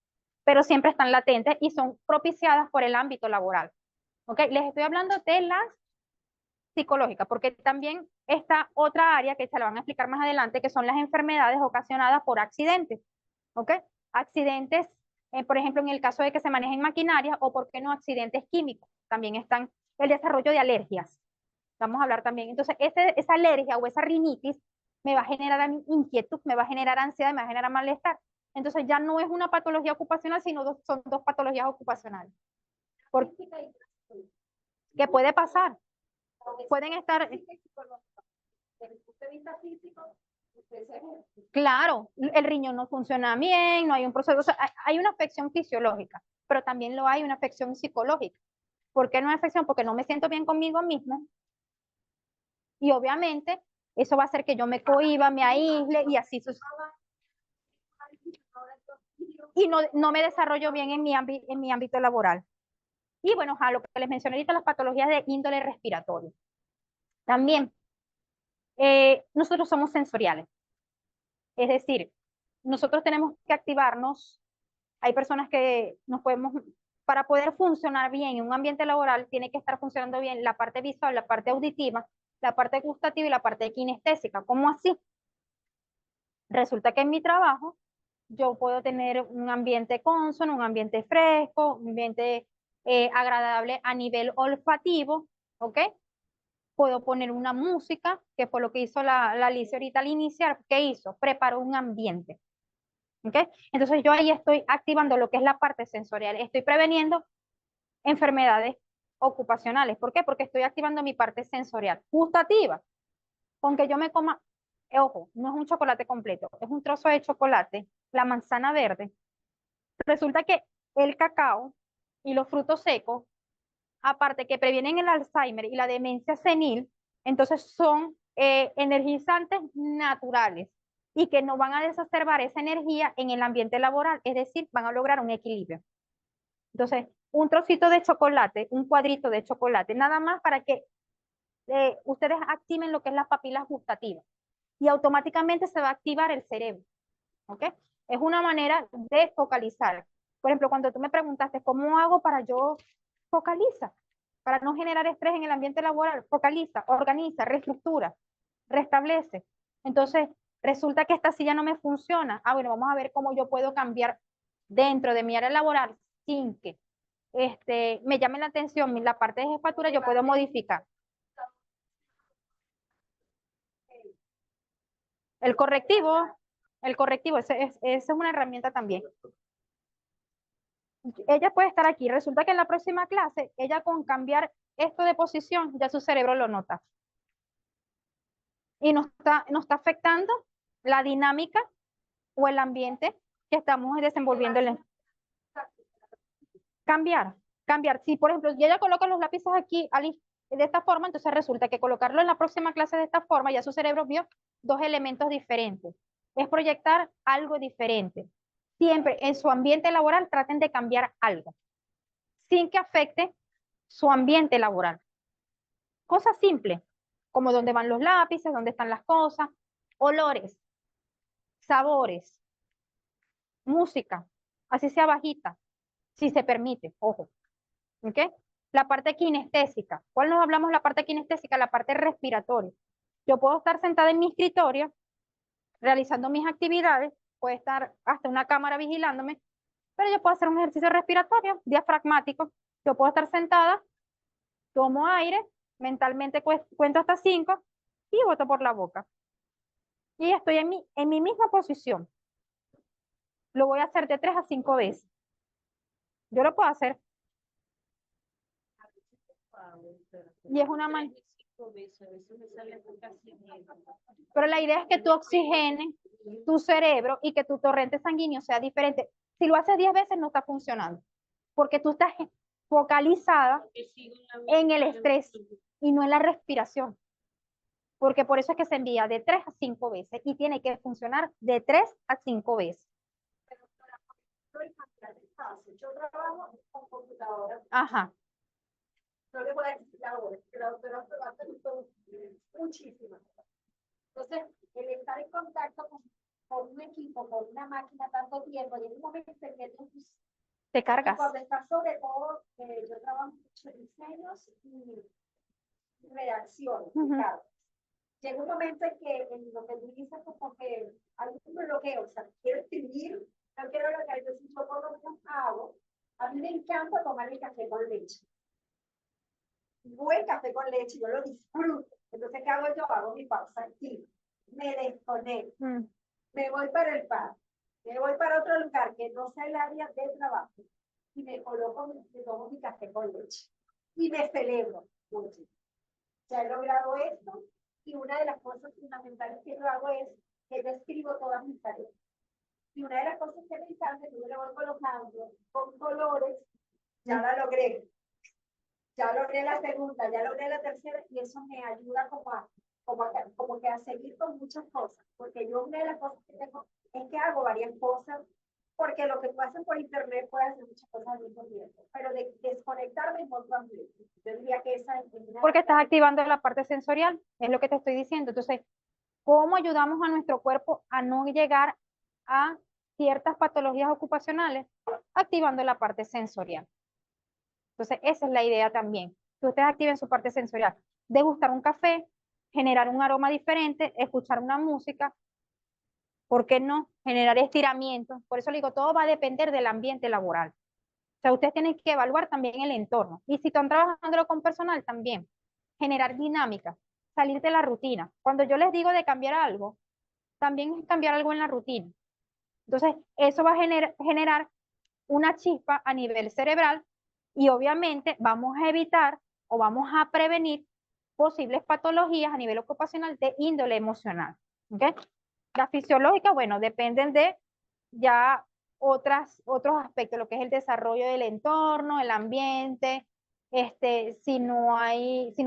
pero siempre están latentes y son propiciadas por el ámbito laboral. ¿Ok? Les estoy hablando de las psicológicas, porque también está otra área que se la van a explicar más adelante, que son las enfermedades ocasionadas por accidentes. ¿Ok? Accidentes, por ejemplo, en el caso de que se manejen maquinarias o, ¿por qué no, accidentes químicos? También están el desarrollo de alergias. Vamos a hablar también. Entonces, esa alergia o esa rinitis me va a generar inquietud, me va a generar ansiedad, me va a generar malestar. Entonces, ya no es una patología ocupacional, sino son dos patologías ocupacionales. ¿Qué puede pasar? Pueden estar... Claro, el riñón no funciona bien, no hay un proceso, o sea, hay una afección fisiológica, pero también lo hay una afección psicológica. ¿Por qué no hay afección? Porque no me siento bien conmigo mismo y obviamente eso va a hacer que yo me cohíba, me aísle y así y no me desarrollo bien en mi ámbito laboral. Y bueno, a lo que les mencioné ahorita, las patologías de índole respiratorio. También, nosotros somos sensoriales. Es decir, nosotros tenemos que activarnos. Hay personas que para poder funcionar bien en un ambiente laboral, tiene que estar funcionando bien la parte visual, la parte auditiva, la parte gustativa y la parte kinestésica. ¿Cómo así? Resulta que en mi trabajo yo puedo tener un ambiente consono, un ambiente fresco, un ambiente agradable a nivel olfativo, ¿ok? puedo poner una música, que fue lo que hizo la Alicia ahorita al iniciar. ¿Qué hizo? Preparó un ambiente. ¿Ok? Entonces yo ahí estoy activando lo que es la parte sensorial. Estoy preveniendo enfermedades ocupacionales. ¿Por qué? Porque estoy activando mi parte sensorial. Gustativa. Con que yo me coma, ojo, no es un chocolate completo, es un trozo de chocolate, la manzana verde. Resulta que el cacao y los frutos secos, aparte que previenen el Alzheimer y la demencia senil, entonces son energizantes naturales y que no van a desacerbar esa energía en el ambiente laboral, es decir, van a lograr un equilibrio. Entonces, un trocito de chocolate, un cuadrito de chocolate, nada más para que ustedes activen lo que es las papilas gustativas y automáticamente se va a activar el cerebro. ¿Ok? Es una manera de focalizar. Por ejemplo, cuando tú me preguntaste, ¿cómo hago para yo focalizar? Para no generar estrés en el ambiente laboral, focaliza, organiza, reestructura, restablece. Entonces, resulta que esta silla no me funciona. Ah, bueno, vamos a ver cómo yo puedo cambiar dentro de mi área laboral sin que me llame la atención la parte de jefatura, yo puedo modificar. El correctivo, esa es una herramienta también. Ella puede estar aquí. Resulta que en la próxima clase, ella con cambiar esto de posición, ya su cerebro lo nota. Y no está afectando la dinámica o el ambiente que estamos desenvolviendo. Cambiar. Si, por ejemplo, ella coloca los lápices aquí de esta forma, entonces resulta que colocarlo en la próxima clase de esta forma, ya su cerebro vio dos elementos diferentes. Es proyectar algo diferente. Siempre en su ambiente laboral traten de cambiar algo, sin que afecte su ambiente laboral. Cosas simples, como dónde van los lápices, dónde están las cosas, olores, sabores, música, así sea bajita, si se permite, ojo. ¿Ok? La parte kinestésica. ¿Cuál nos hablamos la parte kinestésica? La parte respiratoria. Yo puedo estar sentada en mi escritorio realizando mis actividades, puede estar hasta una cámara vigilándome, pero yo puedo hacer un ejercicio respiratorio diafragmático. Yo puedo estar sentada, tomo aire, mentalmente cuento hasta 5 y boto por la boca. Y estoy en mi misma posición. Lo voy a hacer de 3 a 5 veces. Yo lo puedo hacer. Y es una manera. Pero la idea es que tú oxigenes tu cerebro y que tu torrente sanguíneo sea diferente. Si lo haces 10 veces no está funcionando, porque tú estás focalizada en el estrés y no en la respiración. Porque por eso es que se envía de 3 a 5 veces y tiene que funcionar de 3 a 5 veces. Yo trabajo con computadoras. Ajá. No le voy a decir la hora, que la doctora se va a hacer muchísimas. Entonces, el estar en contacto con un equipo, con una máquina tanto tiempo, y en un momento en que tú te cargas. Cuando estás sobre todo, yo trabajo mucho en diseños y redacción. Llega un momento en que en lo que tú dices como que hay un bloqueo, o sea, quiero escribir, no quiero lo que yo por lo que hago. A mí me encanta tomar el café con leche. Buen café con leche, yo lo disfruto. Entonces, ¿qué hago yo? Hago mi pausa aquí, me desconecto, me voy para el parque, me voy para otro lugar que no sea el área de trabajo y me tomo mi café con leche y me celebro mucho. Ya he logrado esto y una de las cosas fundamentales que yo hago es que yo escribo todas mis tareas. Y una de las cosas que me encanta es que yo le voy colocando con colores, ya la logré. Ya logré la segunda, ya logré la tercera y eso me ayuda como que a seguir con muchas cosas. Porque yo una de las cosas que tengo es que hago varias cosas, porque lo que tú haces por internet puede hacer muchas cosas al mismo tiempo, pero de desconectarme en otro ambiente. Yo diría que esa es una... Porque estás activando la parte sensorial, es lo que te estoy diciendo. Entonces, ¿cómo ayudamos a nuestro cuerpo a no llegar a ciertas patologías ocupacionales? Activando la parte sensorial. Entonces, esa es la idea también. Que ustedes activen su parte sensorial. Degustar un café, generar un aroma diferente, escuchar una música. ¿Por qué no? Generar estiramientos. Por eso le digo, todo va a depender del ambiente laboral. O sea, ustedes tienen que evaluar también el entorno. Y si están trabajando con personal, también. generar dinámica, salir de la rutina. Cuando yo les digo de cambiar algo, también es cambiar algo en la rutina. Entonces, eso va a generar una chispa a nivel cerebral y obviamente vamos a evitar o vamos a prevenir posibles patologías a nivel ocupacional de índole emocional. ¿Okay? La fisiológica, bueno, dependen de ya otros aspectos, lo que es el desarrollo del entorno, el ambiente, si no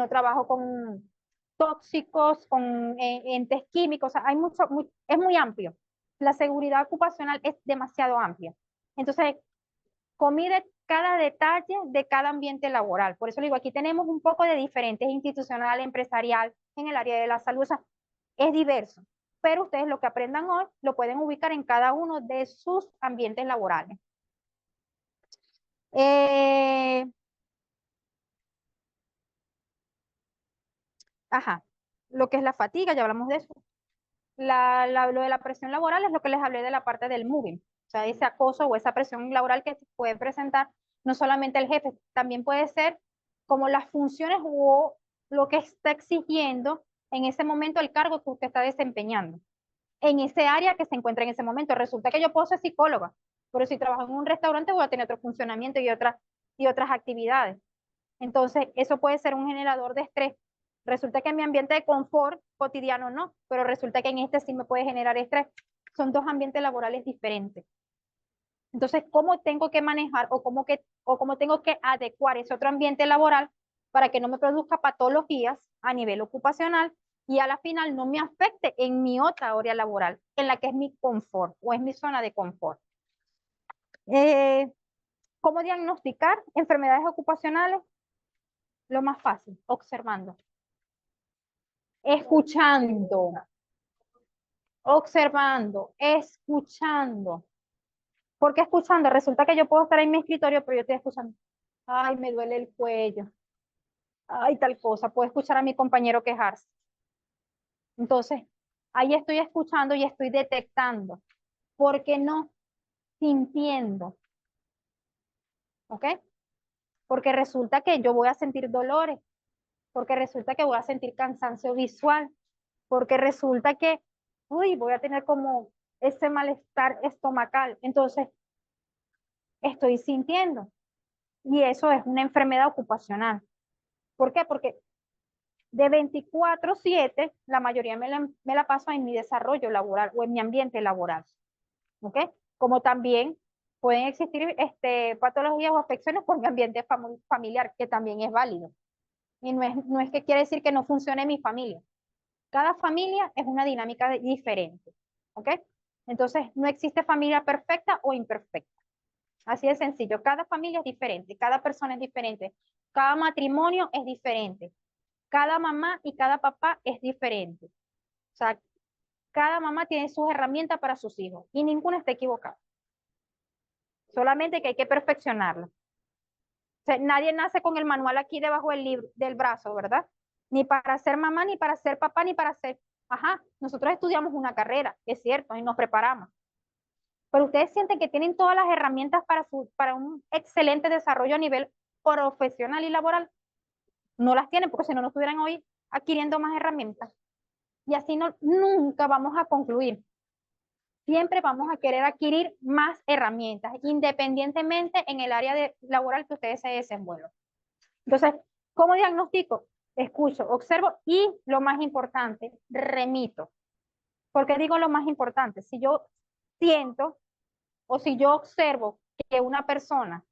trabajo con tóxicos, con entes químicos, o sea, es muy amplio. La seguridad ocupacional es demasiado amplia. Entonces, mide cada detalle de cada ambiente laboral. Por eso digo, aquí tenemos un poco de diferentes, institucional, empresarial, en el área de la salud, o sea, es diverso. Pero ustedes lo que aprendan hoy lo pueden ubicar en cada uno de sus ambientes laborales. Ajá, lo que es la fatiga, ya hablamos de eso. Lo de la presión laboral es lo que les hablé de la parte del moving, o sea, ese acoso o esa presión laboral que se puede presentar no solamente el jefe, también puede ser como las funciones o lo que está exigiendo en ese momento el cargo que usted está desempeñando, en ese área que se encuentra en ese momento. Resulta que yo puedo ser psicóloga, pero si trabajo en un restaurante voy a tener otro funcionamiento y otras actividades. Entonces, eso puede ser un generador de estrés. Resulta que en mi ambiente de confort cotidiano no, pero resulta que en este sí me puede generar estrés. Son dos ambientes laborales diferentes. Entonces, ¿cómo tengo que manejar o cómo tengo que adecuar ese otro ambiente laboral para que no me produzca patologías a nivel ocupacional y a la final no me afecte en mi otra área laboral, en la que es mi confort o es mi zona de confort? ¿Cómo diagnosticar enfermedades ocupacionales? Lo más fácil, observando. Escuchando, observando, escuchando. ¿Por qué escuchando? Resulta que yo puedo estar en mi escritorio, pero yo estoy escuchando. Ay, me duele el cuello. Ay, tal cosa. Puedo escuchar a mi compañero quejarse. Entonces, ahí estoy escuchando y estoy detectando. ¿Por qué no? Sintiendo. ¿Ok? Porque resulta que yo voy a sentir dolores. Porque resulta que voy a sentir cansancio visual. Porque resulta que, uy, voy a tener como ese malestar estomacal. Entonces, estoy sintiendo. Y eso es una enfermedad ocupacional. ¿Por qué? Porque de 24/7, la mayoría me la paso en mi desarrollo laboral o en mi ambiente laboral. ¿Ok? Como también pueden existir patologías o afecciones por mi ambiente familiar, que también es válido. Y no es que quiere decir que no funcione mi familia. Cada familia es una dinámica diferente. ¿Ok? Entonces, no existe familia perfecta o imperfecta. Así de sencillo. Cada familia es diferente, cada persona es diferente, cada matrimonio es diferente, cada mamá y cada papá es diferente. O sea, cada mamá tiene sus herramientas para sus hijos y ninguna está equivocada. Solamente que hay que perfeccionarlo. O sea, nadie nace con el manual aquí debajo del brazo, ¿verdad? Ni para ser mamá, ni para ser papá, ni para ser... Ajá, nosotros estudiamos una carrera, es cierto, y nos preparamos. Pero ustedes sienten que tienen todas las herramientas para un excelente desarrollo a nivel profesional y laboral. No las tienen porque si no, no estuvieran hoy adquiriendo más herramientas. Y así nunca vamos a concluir. Siempre vamos a querer adquirir más herramientas, independientemente en el área laboral que ustedes se desenvuelvan. Entonces, ¿cómo diagnostico? Escucho, observo y lo más importante, remito. ¿Por qué digo lo más importante? Si yo siento o si yo observo que una persona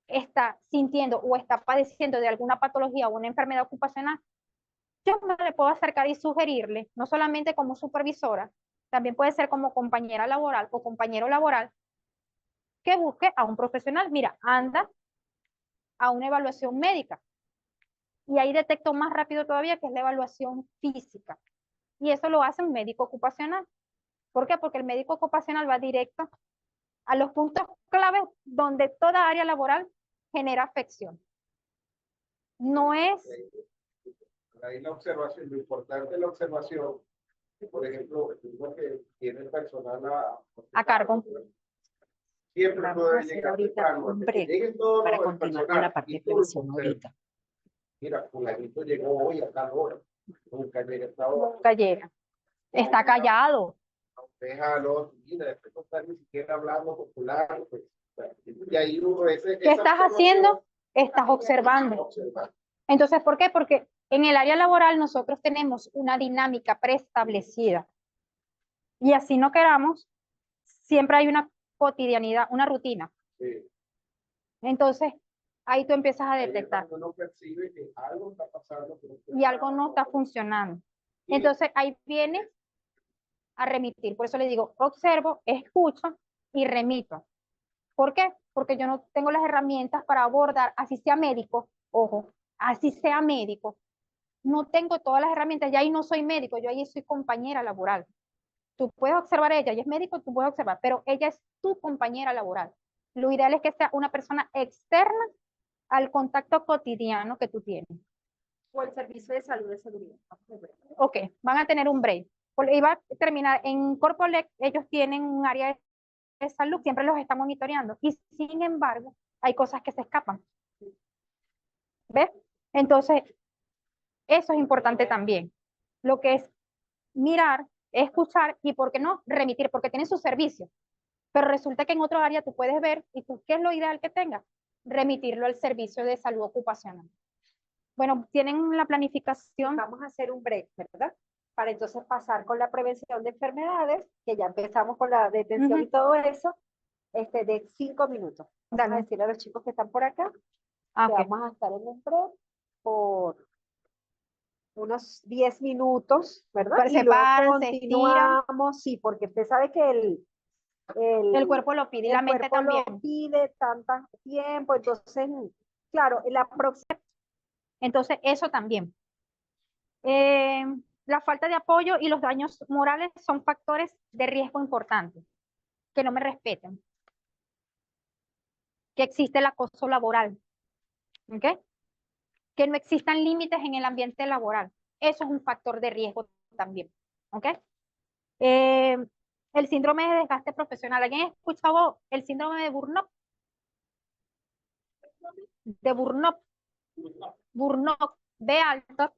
está sintiendo o está padeciendo de alguna patología o una enfermedad ocupacional, yo me le puedo acercar y sugerirle, no solamente como supervisora, también puede ser como compañera laboral o compañero laboral, que busque a un profesional. Mira, anda a una evaluación médica. Y ahí detecto más rápido todavía que es la evaluación física. Y eso lo hace un médico ocupacional. ¿Por qué? Porque el médico ocupacional va directo a los puntos claves donde toda área laboral genera afección. No es... Ahí la observación, lo importante es la observación, por ejemplo, lo que tiene el personal a cargo. Siempre Vamos a hacer ahorita un break para continuar con la parte de previsión ahorita. mira, fulanito llegó hoy a tal hora, nunca llega a esta hora. Nunca llega. Está callado. Déjalo, mira, después no está ni siquiera hablando popular, pues, y ahí uno ¿Qué estás haciendo? Estás observando. Entonces, ¿por qué? Porque en el área laboral nosotros tenemos una dinámica preestablecida. Y así no queramos, siempre hay una cotidianidad, una rutina. Sí. Entonces, ahí tú empiezas a detectar. Uno percibe que algo está pasando. Y algo no está funcionando. Entonces, ahí vienes a remitir. Por eso le digo, observo, escucho y remito. ¿Por qué? Porque yo no tengo las herramientas para abordar, así sea médico, ojo, así sea médico. No tengo todas las herramientas, ya ahí no soy médico, yo ahí soy compañera laboral. Tú puedes observar a ella, ella es médico, tú puedes observar, pero ella es tu compañera laboral. Lo ideal es que sea una persona externa al contacto cotidiano que tú tienes. O el servicio de salud de seguridad. Ok, van a tener un break. Iba a terminar en Corpolec, ellos tienen un área de salud, siempre los están monitoreando y sin embargo hay cosas que se escapan. ¿Ves? Entonces, eso es importante también. Lo que es mirar, escuchar y, ¿por qué no? Remitir, porque tienen su servicio. Pero resulta que en otro área tú puedes ver, ¿y tú qué es lo ideal que tengas? Remitirlo al servicio de salud ocupacional. Bueno, tienen la planificación. Vamos a hacer un break, ¿verdad? Para entonces pasar con la prevención de enfermedades, que ya empezamos con la detención y todo eso, de 5 minutos. Vamos a decirle a los chicos que están por acá que vamos a estar en un break por unos 10 minutos, ¿verdad? Pues y luego se estiran. continuamos, sí, porque usted sabe que el cuerpo lo pide y la mente también. Lo pide tanto tiempo, entonces, claro, la próxima. Entonces, eso también. La falta de apoyo y los daños morales son factores de riesgo importantes. Que no me respeten. Que existe el acoso laboral. ¿Ok? Que no existan límites en el ambiente laboral. Eso es un factor de riesgo también. ¿Ok? El síndrome de desgaste profesional. ¿Alguien ha escuchado el síndrome de Burnout? De Burnout. Burnout. B alta.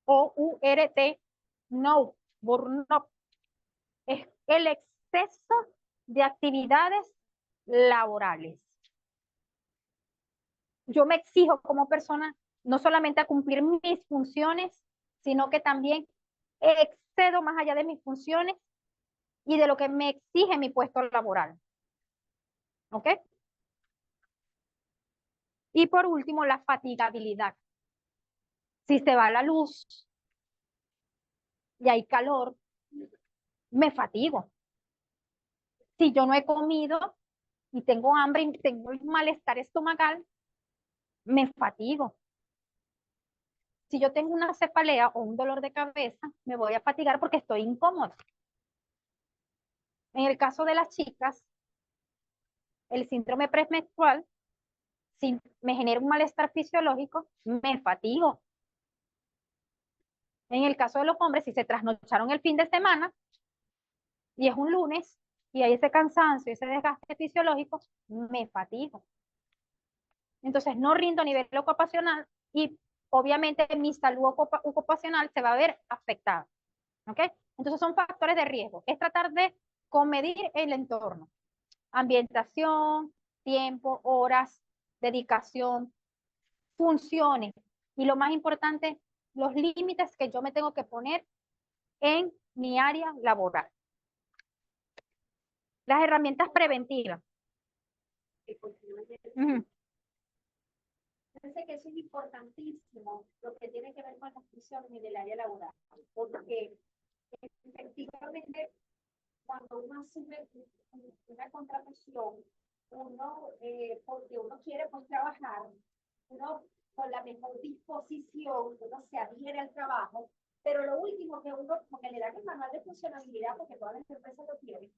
O-U-R-T. No. Burnout. Es el exceso de actividades laborales. Yo me exijo como persona no solamente a cumplir mis funciones, sino que también excedo más allá de mis funciones y de lo que me exige mi puesto laboral. ¿Ok? Y por último, la fatigabilidad. Si se va la luz y hay calor, me fatigo. Si yo no he comido y tengo hambre y tengo el malestar estomacal, me fatigo. Si yo tengo una cefalea o un dolor de cabeza, me voy a fatigar porque estoy incómoda. En el caso de las chicas, el síndrome premenstrual, si me genera un malestar fisiológico, me fatigo. En el caso de los hombres, si se trasnocharon el fin de semana y es un lunes y hay ese cansancio, ese desgaste fisiológico, me fatigo. Entonces no rindo a nivel ocupacional y obviamente mi salud ocupacional se va a ver afectada. ¿Ok? Entonces son factores de riesgo. Es tratar de comedir el entorno. Ambientación, tiempo, horas, dedicación, funciones. Y lo más importante, los límites que yo me tengo que poner en mi área laboral. Las herramientas preventivas. Parece que eso es importantísimo, lo que tiene que ver con las funciones en el área laboral, porque efectivamente cuando uno asume una contratación, uno, porque uno quiere pues trabajar, uno con la mejor disposición, uno se adhiere al trabajo, pero lo último que uno, porque le dan el manual de funcionabilidad, porque todas las empresas lo tienen,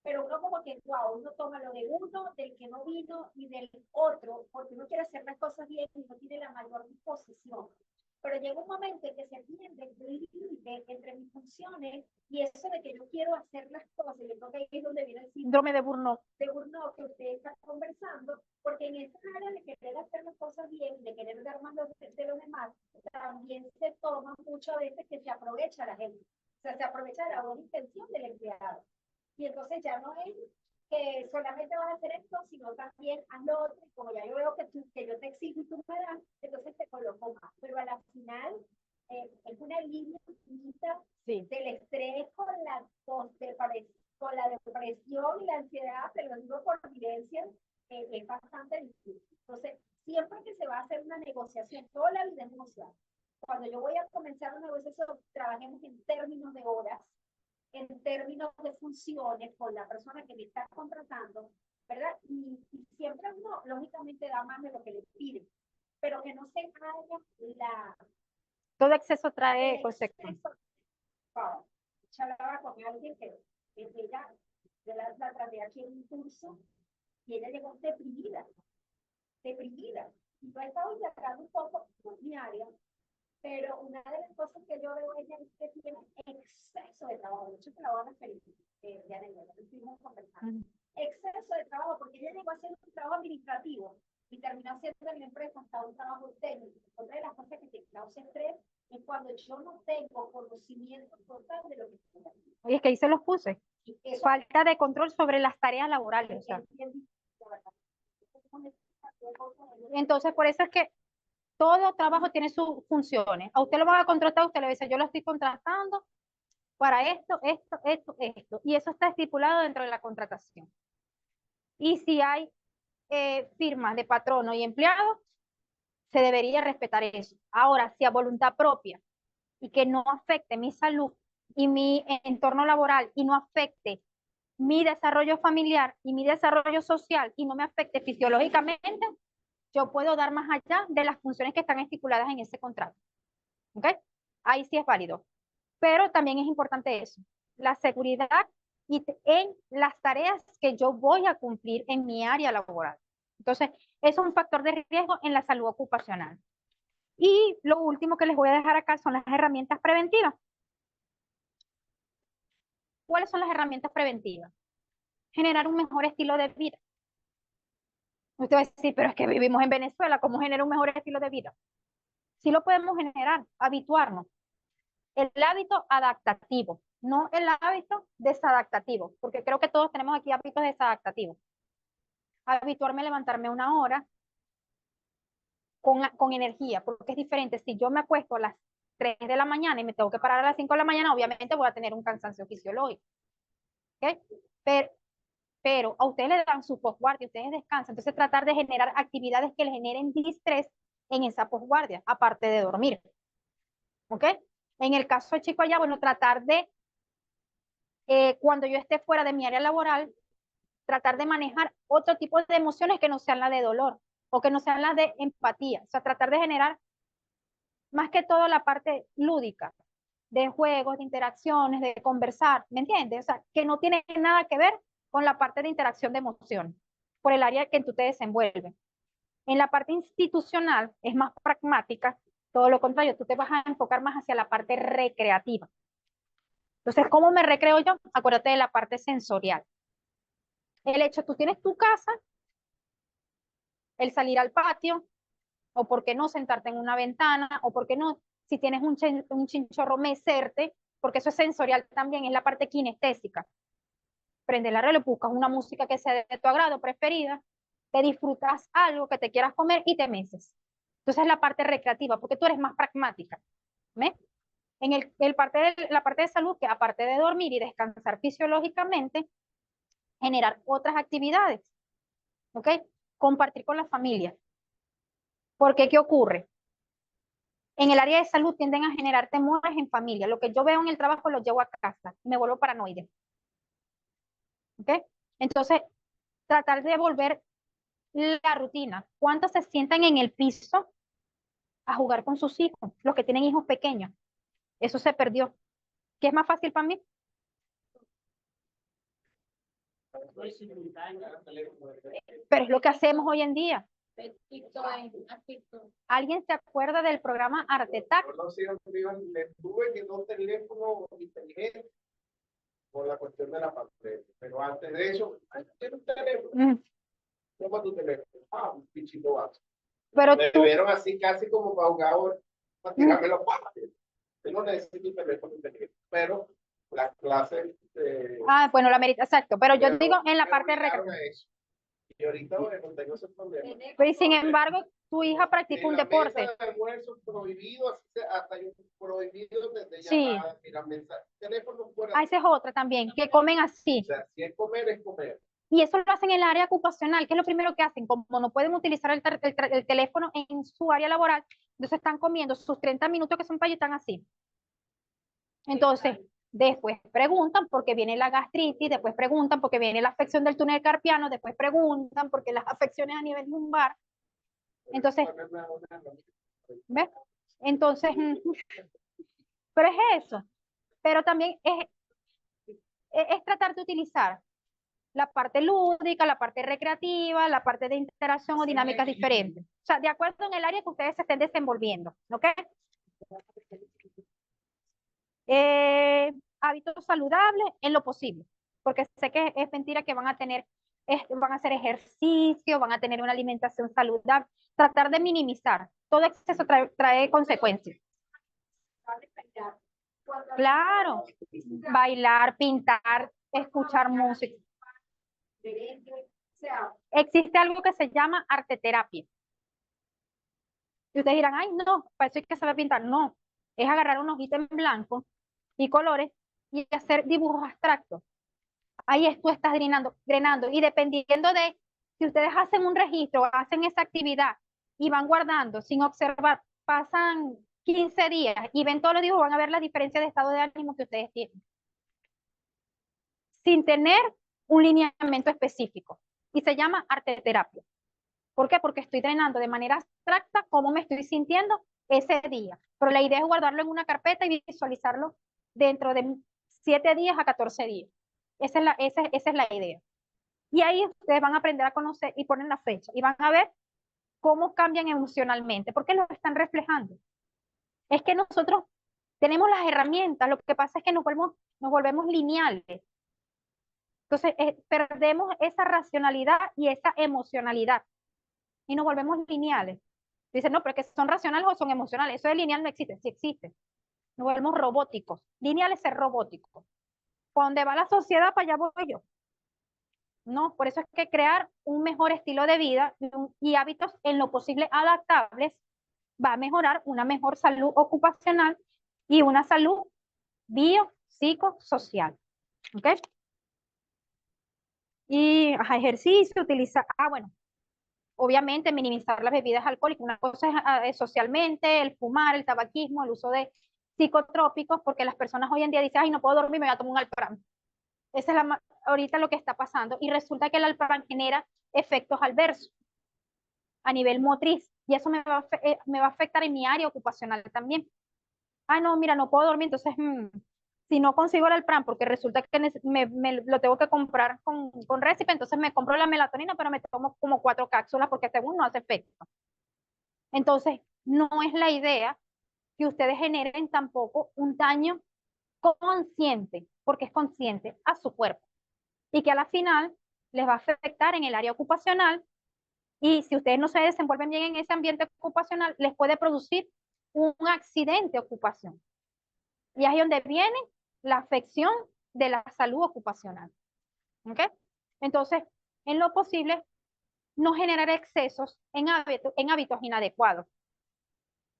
pero uno como que, wow, uno toma lo de uno, del que no vino y del otro, porque uno quiere hacer las cosas bien y no tiene la mayor disposición. Pero llega un momento en que se tiende el límite entre mis funciones y eso de que yo quiero hacer las cosas. Yo creo que ahí es donde viene el síndrome de Burnout que usted está conversando, porque en esa área de querer hacer las cosas bien, de querer dar más de los demás, también se toma muchas veces que se aprovecha la gente. O sea, se aprovecha la buena intención del empleado. Y entonces ya no es que solamente vas a hacer esto, sino también haz lo otro. Y como ya yo veo que yo te exijo y tú me das, entonces te coloco más. Pero a la final es una línea finita del estrés con la depresión y la ansiedad, pero digo por evidencia, es bastante difícil. Entonces, siempre que se va a hacer una negociación, toda la vida es negociar. Cuando yo voy a comenzar una negociación, trabajemos en términos de horas, en términos de funciones con la persona que me está contratando, ¿verdad? Y siempre uno, lógicamente, da más de lo que le pide, pero que no se haya la... Todo exceso trae consecuencias. Yo hablaba con alguien que ella, yo la traté aquí en un curso, y ella llegó deprimida. Y yo he estado indagando un poco por mi área, pero una de las cosas que yo veo ella es que tiene exceso de trabajo. De hecho, te la voy a referir, ya estuvimos conversando. Exceso de trabajo, porque ella llegó a hacer un trabajo administrativo y terminó haciendo en la empresa hasta un trabajo técnico. Otra de las cosas que te causa estrés es cuando yo no tengo conocimiento total de lo que estoy haciendo. Oye, es que ahí se los puse. Falta de control sobre las tareas laborales. O sea. Entonces, por eso es que todo trabajo tiene sus funciones. A usted lo van a contratar, usted le dice, yo lo estoy contratando para esto. Y eso está estipulado dentro de la contratación. Y si hay firmas de patrono y empleado, se debería respetar eso. Ahora, si a voluntad propia y que no afecte mi salud y mi entorno laboral y no afecte mi desarrollo familiar y mi desarrollo social y no me afecte fisiológicamente, yo puedo dar más allá de las funciones que están estipuladas en ese contrato. ¿Ok? Ahí sí es válido. Pero también es importante eso, la seguridad y en las tareas que yo voy a cumplir en mi área laboral. Entonces, eso es un factor de riesgo en la salud ocupacional. Y lo último que les voy a dejar acá son las herramientas preventivas. ¿Cuáles son las herramientas preventivas? Generar un mejor estilo de vida. Usted va a decir, pero es que vivimos en Venezuela, ¿cómo generar un mejor estilo de vida? Sí lo podemos generar, habituarnos. El hábito adaptativo, no el hábito desadaptativo, porque creo que todos tenemos aquí hábitos desadaptativos. Habituarme a levantarme una hora con energía, porque es diferente. Si yo me acuesto a las 3 de la mañana y me tengo que parar a las 5 de la mañana, obviamente voy a tener un cansancio fisiológico. ¿Okay? Pero a ustedes le dan su posguardia, ustedes descansan. Entonces tratar de generar actividades que les generen distrés en esa posguardia, aparte de dormir. ¿Ok? En el caso del chico allá, bueno, tratar de, cuando yo esté fuera de mi área laboral, tratar de manejar otro tipo de emociones que no sean las de dolor o que no sean las de empatía. O sea, tratar de generar más que todo la parte lúdica, de juegos, de interacciones, de conversar, ¿me entiendes? O sea, que no tiene nada que ver con la parte de interacción de emoción, por el área que tú te desenvuelves. En la parte institucional es más pragmática, todo lo contrario, tú te vas a enfocar más hacia la parte recreativa. Entonces, ¿cómo me recreo yo? Acuérdate de la parte sensorial. El hecho, tú tienes tu casa, el salir al patio, o por qué no sentarte en una ventana, o por qué no, si tienes un chinchorro, mecerte, porque eso es sensorial también, es la parte kinestésica. Prende la reloj, buscas una música que sea de tu agrado, preferida, te disfrutas algo que te quieras comer y te meces. Entonces es la parte recreativa, porque tú eres más pragmática. ¿Ves? En la parte de salud, que aparte de dormir y descansar fisiológicamente, generar otras actividades. ¿Ok? Compartir con la familia. Porque, ¿qué ocurre? En el área de salud tienden a generar temores en familia. Lo que yo veo en el trabajo lo llevo a casa. Me vuelvo paranoide. ¿Ok? Entonces, tratar de volver la rutina. ¿Cuántos se sientan en el piso a jugar con sus hijos? Los que tienen hijos pequeños. Eso se perdió. ¿Qué es más fácil para mí? Pero es lo que hacemos hoy en día. ¿Alguien se acuerda del programa Artetac? Yo no sé, le tuve que dos teléfonos inteligentes por la cuestión de la pandemia. Pero antes de eso, tiene un teléfono. Toma tu teléfono. Un pichito vaso. Pero me tú, vieron así casi como para jugador, para tirarme los pases. Yo no necesito un teléfono inteligente, pero las clases. bueno, la merita, exacto. Pero yo digo en la parte de recreativa. Y ahorita, bueno, tengo ese problema. Pero sin embargo, tu hija practica un deporte. Mesa de almuerzo prohibido, hasta yo prohibido desde sí. llamadas, mira, teléfono fuera. Esa es otra también, que comen así. O sea, si es comer, es comer. Y eso lo hacen en el área ocupacional, que es lo primero que hacen. Como no pueden utilizar el teléfono en su área laboral, entonces están comiendo sus 30 minutos que son para allí, están así. Entonces, después preguntan por qué viene la gastritis, después preguntan por qué viene la afección del túnel carpiano, después preguntan por qué las afecciones a nivel lumbar. Entonces, ¿ves? Entonces, pero es eso. Pero también es tratar de utilizar la parte lúdica, la parte recreativa, la parte de interacción o dinámicas diferentes. O sea, de acuerdo en el área que ustedes se estén desenvolviendo, ¿ok? Hábitos saludables en lo posible, porque sé que es mentira que van a tener, van a hacer ejercicio, van a tener una alimentación saludable. Tratar de minimizar. Todo exceso trae consecuencias. Claro, bailar, pintar, escuchar música. Existe algo que se llama arteterapia. Y ustedes dirán, ay, no, para eso hay que saber pintar. No, es agarrar un hojita en blanco y colores y hacer dibujos abstractos. Ahí tú estás drenando. Y dependiendo de si ustedes hacen un registro, hacen esa actividad y van guardando sin observar, pasan 15 días y ven todos los dibujos, van a ver la diferencia de estado de ánimo que ustedes tienen. Sin tener un lineamiento específico. Y se llama arteterapia. ¿Por qué? Porque estoy drenando de manera abstracta cómo me estoy sintiendo ese día. Pero la idea es guardarlo en una carpeta y visualizarlo dentro de 7 días a 14 días. Esa es la idea. Y ahí ustedes van a aprender a conocer y ponen la fecha. Y van a ver cómo cambian emocionalmente. Porque lo están reflejando. Es que nosotros tenemos las herramientas. Lo que pasa es que nos volvemos lineales. Entonces, perdemos esa racionalidad y esa emocionalidad. Y nos volvemos lineales. Dicen, no, pero es que son racionales o son emocionales. Eso de lineal no existe, sí existe. Nos volvemos robóticos. Lineal es ser robótico. ¿Para dónde va la sociedad, para allá voy yo? No, por eso es que crear un mejor estilo de vida y hábitos en lo posible adaptables va a mejorar una mejor salud ocupacional y una salud biopsicosocial. ¿Ok? Y ejercicio, utilizar, bueno, obviamente minimizar las bebidas alcohólicas. Una cosa es socialmente, el fumar, el tabaquismo, el uso de psicotrópicos, porque las personas hoy en día dicen, ay, no puedo dormir, me voy a tomar un Alpran. Esa es ahorita lo que está pasando. Y resulta que el Alpran genera efectos adversos a nivel motriz. Y eso me va a afectar en mi área ocupacional también. Ah, no, mira, no puedo dormir, entonces, si no consigo el Alpran, porque resulta que me lo tengo que comprar con récipe, entonces me compro la melatonina, pero me tomo como 4 cápsulas porque según no hace efecto. Entonces, no es la idea que ustedes generen tampoco un daño consciente, porque es consciente a su cuerpo, y que a la final les va a afectar en el área ocupacional, y si ustedes no se desenvuelven bien en ese ambiente ocupacional, les puede producir un accidente ocupacional. Y ahí es donde viene la afección de la salud ocupacional. ¿Ok? Entonces, en lo posible, no generar excesos en hábitos inadecuados.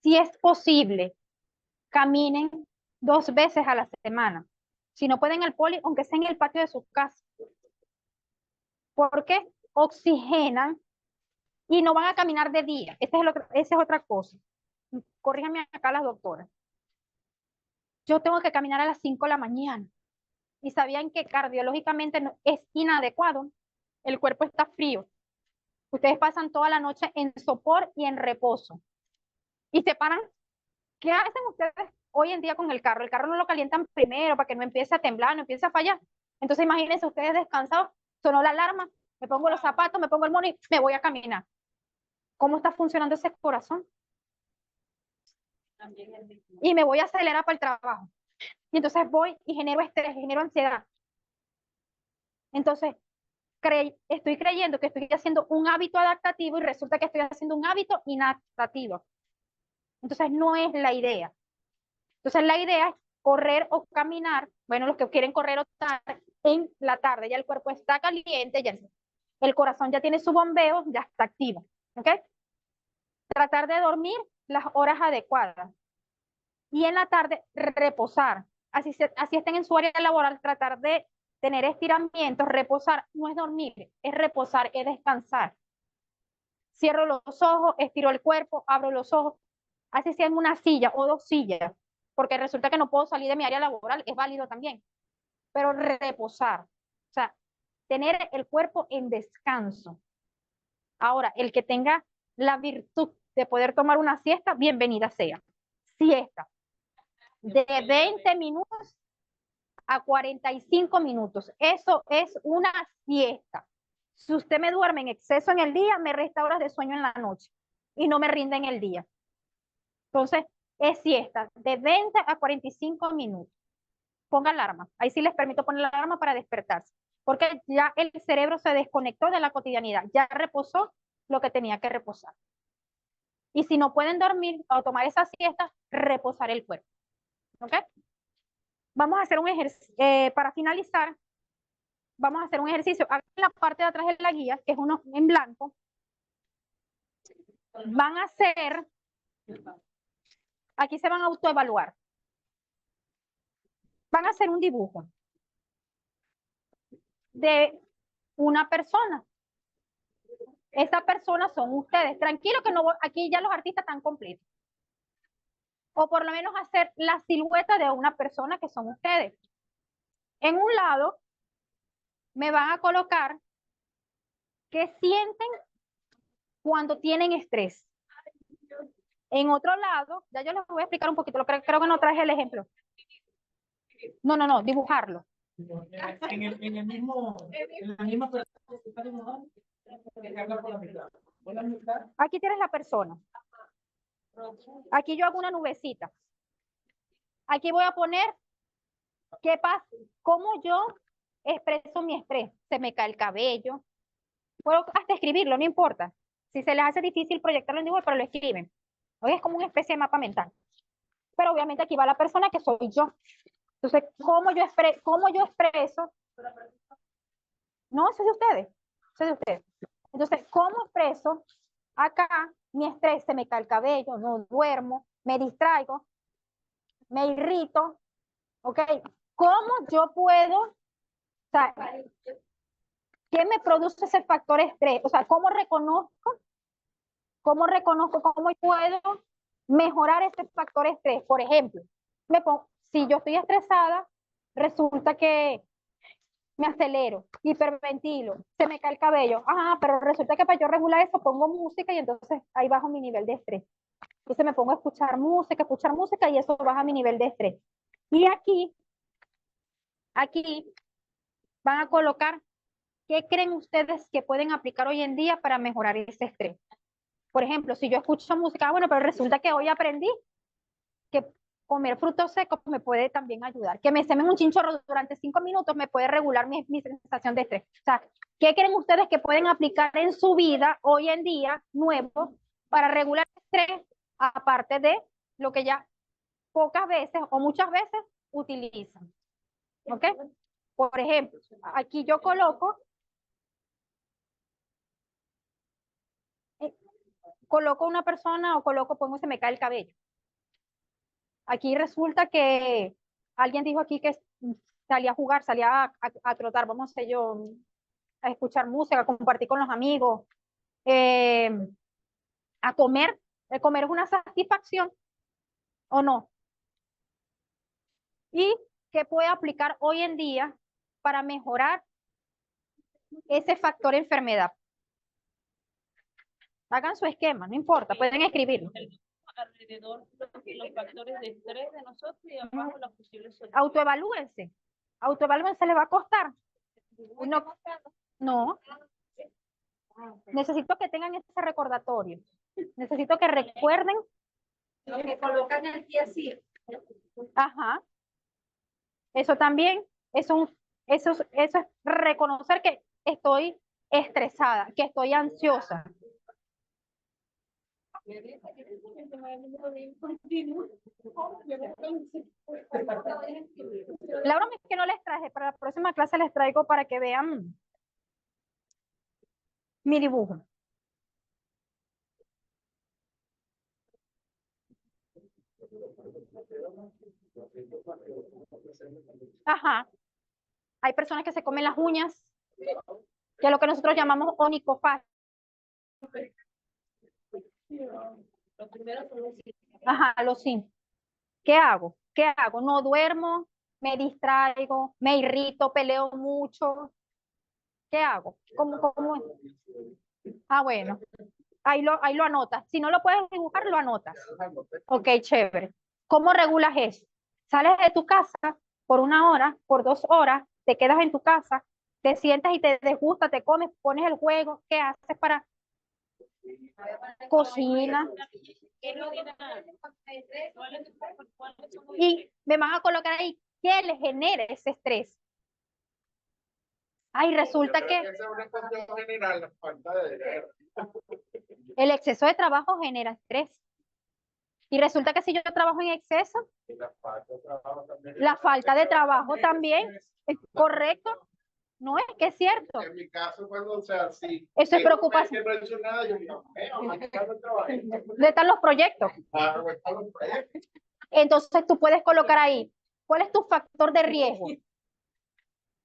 Si es posible, caminen 2 veces a la semana. Si no pueden al poli, aunque sea en el patio de su casa. Porque oxigenan y no van a caminar de día. Esa es otra cosa. Corríjanme acá las doctoras. Yo tengo que caminar a las 5 de la mañana. Y sabían que cardiológicamente es inadecuado. El cuerpo está frío. Ustedes pasan toda la noche en sopor y en reposo. Y se paran. ¿Qué hacen ustedes hoy en día con el carro? El carro no lo calientan primero para que no empiece a temblar, no empiece a fallar. Entonces imagínense ustedes descansados, sonó la alarma, me pongo los zapatos, me pongo el mono y me voy a caminar. ¿Cómo está funcionando ese corazón? Y me voy a acelerar para el trabajo. Y entonces voy y genero estrés, genero ansiedad. Entonces, estoy creyendo que estoy haciendo un hábito adaptativo y resulta que estoy haciendo un hábito inadaptativo. Entonces, no es la idea. Entonces, la idea es correr o caminar. Bueno, los que quieren correr o estar en la tarde, ya el cuerpo está caliente, ya el corazón ya tiene su bombeo, ya está activo. ¿Ok? Tratar de dormir las horas adecuadas. Y en la tarde, reposar. Así estén en su área laboral, tratar de tener estiramientos, reposar. No es dormir, es reposar, es descansar. Cierro los ojos, estiro el cuerpo, abro los ojos. Así sea en una silla o dos sillas, porque resulta que no puedo salir de mi área laboral, es válido también. Pero reposar. O sea, tener el cuerpo en descanso. Ahora, el que tenga la virtud de poder tomar una siesta, bienvenida sea. Siesta. De 20 minutos a 45 minutos. Eso es una siesta. Si usted me duerme en exceso en el día, me resta horas de sueño en la noche y no me rinde en el día. Entonces, es siesta de 20 a 45 minutos. Ponga alarma. Ahí sí les permito poner la alarma para despertarse, porque ya el cerebro se desconectó de la cotidianidad, ya reposó lo que tenía que reposar. Y si no pueden dormir o tomar esa siesta, reposar el cuerpo. ¿Ok? Vamos a hacer un ejercicio, para finalizar, vamos a hacer un ejercicio. Aquí en la parte de atrás de la guía, que es uno en blanco, van a hacer, aquí se van a autoevaluar. Van a hacer un dibujo de una persona. Esa persona son ustedes. Tranquilo que no, aquí ya los artistas están completos. O por lo menos hacer la silueta de una persona que son ustedes. En un lado me van a colocar qué sienten cuando tienen estrés. En otro lado, ya yo les voy a explicar un poquito, creo que no traje el ejemplo. No, dibujarlo. En la misma persona que está dibujando, que habla por la mitad. Aquí tienes la persona. Aquí yo hago una nubecita. Aquí voy a poner qué pasa, cómo yo expreso mi estrés. Se me cae el cabello. Puedo hasta escribirlo, no importa. Si se les hace difícil proyectarlo en dibujo, pero lo escriben. Hoy es como una especie de mapa mental. Pero obviamente aquí va la persona que soy yo. Entonces, ¿cómo yo expreso? No, eso es de ustedes. Eso es de ustedes. Entonces, ¿cómo expreso? Acá mi estrés, se me cae el cabello, no duermo, me distraigo, me irrito. ¿Ok? ¿Cómo yo puedo? O sea, ¿qué me produce ese factor estrés? O sea, ¿cómo reconozco, cómo puedo mejorar ese factor estrés? Por ejemplo, si yo estoy estresada, resulta que me acelero, hiperventilo, se me cae el cabello. Ajá, pero resulta que para yo regular eso pongo música y entonces ahí bajo mi nivel de estrés. Entonces me pongo a escuchar música y eso baja mi nivel de estrés. Y aquí van a colocar qué creen ustedes que pueden aplicar hoy en día para mejorar ese estrés. Por ejemplo, si yo escucho música, bueno, pero resulta que hoy aprendí que comer frutos secos me puede también ayudar. Que me semen un chinchorro durante 5 minutos me puede regular mi sensación de estrés. O sea, ¿qué creen ustedes que pueden aplicar en su vida hoy en día, nuevo, para regular el estrés, aparte de lo que ya pocas veces o muchas veces utilizan? ¿Ok? Por ejemplo, aquí yo coloco una persona o pongo se me cae el cabello. Aquí resulta que alguien dijo aquí que salía a jugar, salía a trotar, vamos a yo, a escuchar música, a compartir con los amigos, eh, a comer. El comer es una satisfacción, ¿o no? ¿Y qué puede aplicar hoy en día para mejorar ese factor enfermedad? Hagan su esquema, no importa, pueden escribirlo. Alrededor de los factores de estrés de nosotros y abajo las posibles soluciones. Autoevalúense. Autoevalúense, les va a costar. No. Necesito que tengan ese recordatorio. Necesito que recuerden. Lo que colocan el pie así. Ajá. Eso también, eso es reconocer que estoy estresada, que estoy ansiosa. La broma es que no les traje, para la próxima clase les traigo para que vean mi dibujo. Ajá. Hay personas que se comen las uñas, que es lo que nosotros llamamos onicofagia. Ajá, los síntomas. ¿Qué hago? ¿Qué hago? No duermo, me distraigo, me irrito, peleo mucho. ¿Qué hago? ¿Cómo? Ah, bueno. Ahí lo anotas. Si no lo puedes dibujar, lo anotas. Ok, chévere. ¿Cómo regulas eso? Sales de tu casa por 1 hora, por 2 horas, te quedas en tu casa, te sientas y te disgusta, te comes, pones el juego. ¿Qué haces para cocina? Y me van a colocar ahí, ¿qué le genera ese estrés? Ay, resulta que el exceso de trabajo genera estrés. Y resulta que si yo trabajo en exceso, la falta de trabajo también es correcto. No es que es cierto. En mi caso, cuando, o sea, sí. Eso es preocupación. No he hecho nada, yo digo, ¿Dónde están los proyectos? Entonces tú puedes colocar ahí, ¿cuál es tu factor de riesgo?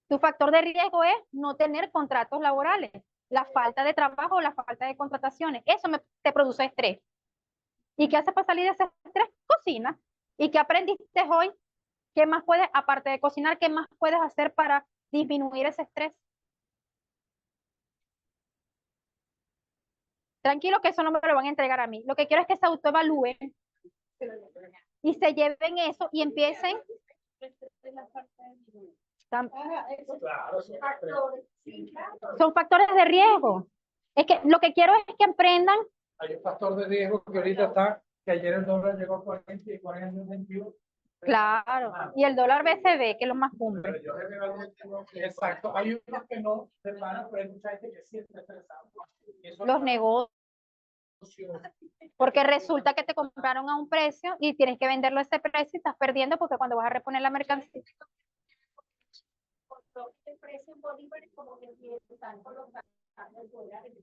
Tu factor de riesgo es no tener contratos laborales, la falta de trabajo o la falta de contrataciones. Eso te produce estrés. ¿Y qué haces para salir de ese estrés? Cocina. ¿Y qué aprendiste hoy? ¿Qué más puedes, aparte de cocinar, qué más puedes hacer para disminuir ese estrés? Tranquilo que eso no me lo van a entregar a mí. Lo que quiero es que se autoevalúen y se lleven eso y empiecen. Son factores de riesgo. Es que lo que quiero es que aprendan. Hay un factor de riesgo que ahorita está, que ayer el dólar llegó a 40 y 21. Claro, y el dólar BCB, que es lo más cumbre. Exacto, hay unos que no se van, pero hay mucha gente que sí está estresada. Los negocios. Porque resulta que te compraron a un precio y tienes que venderlo a ese precio y estás perdiendo porque cuando vas a reponer la mercancía. El precio en bolívares como que están colocando el dólar en el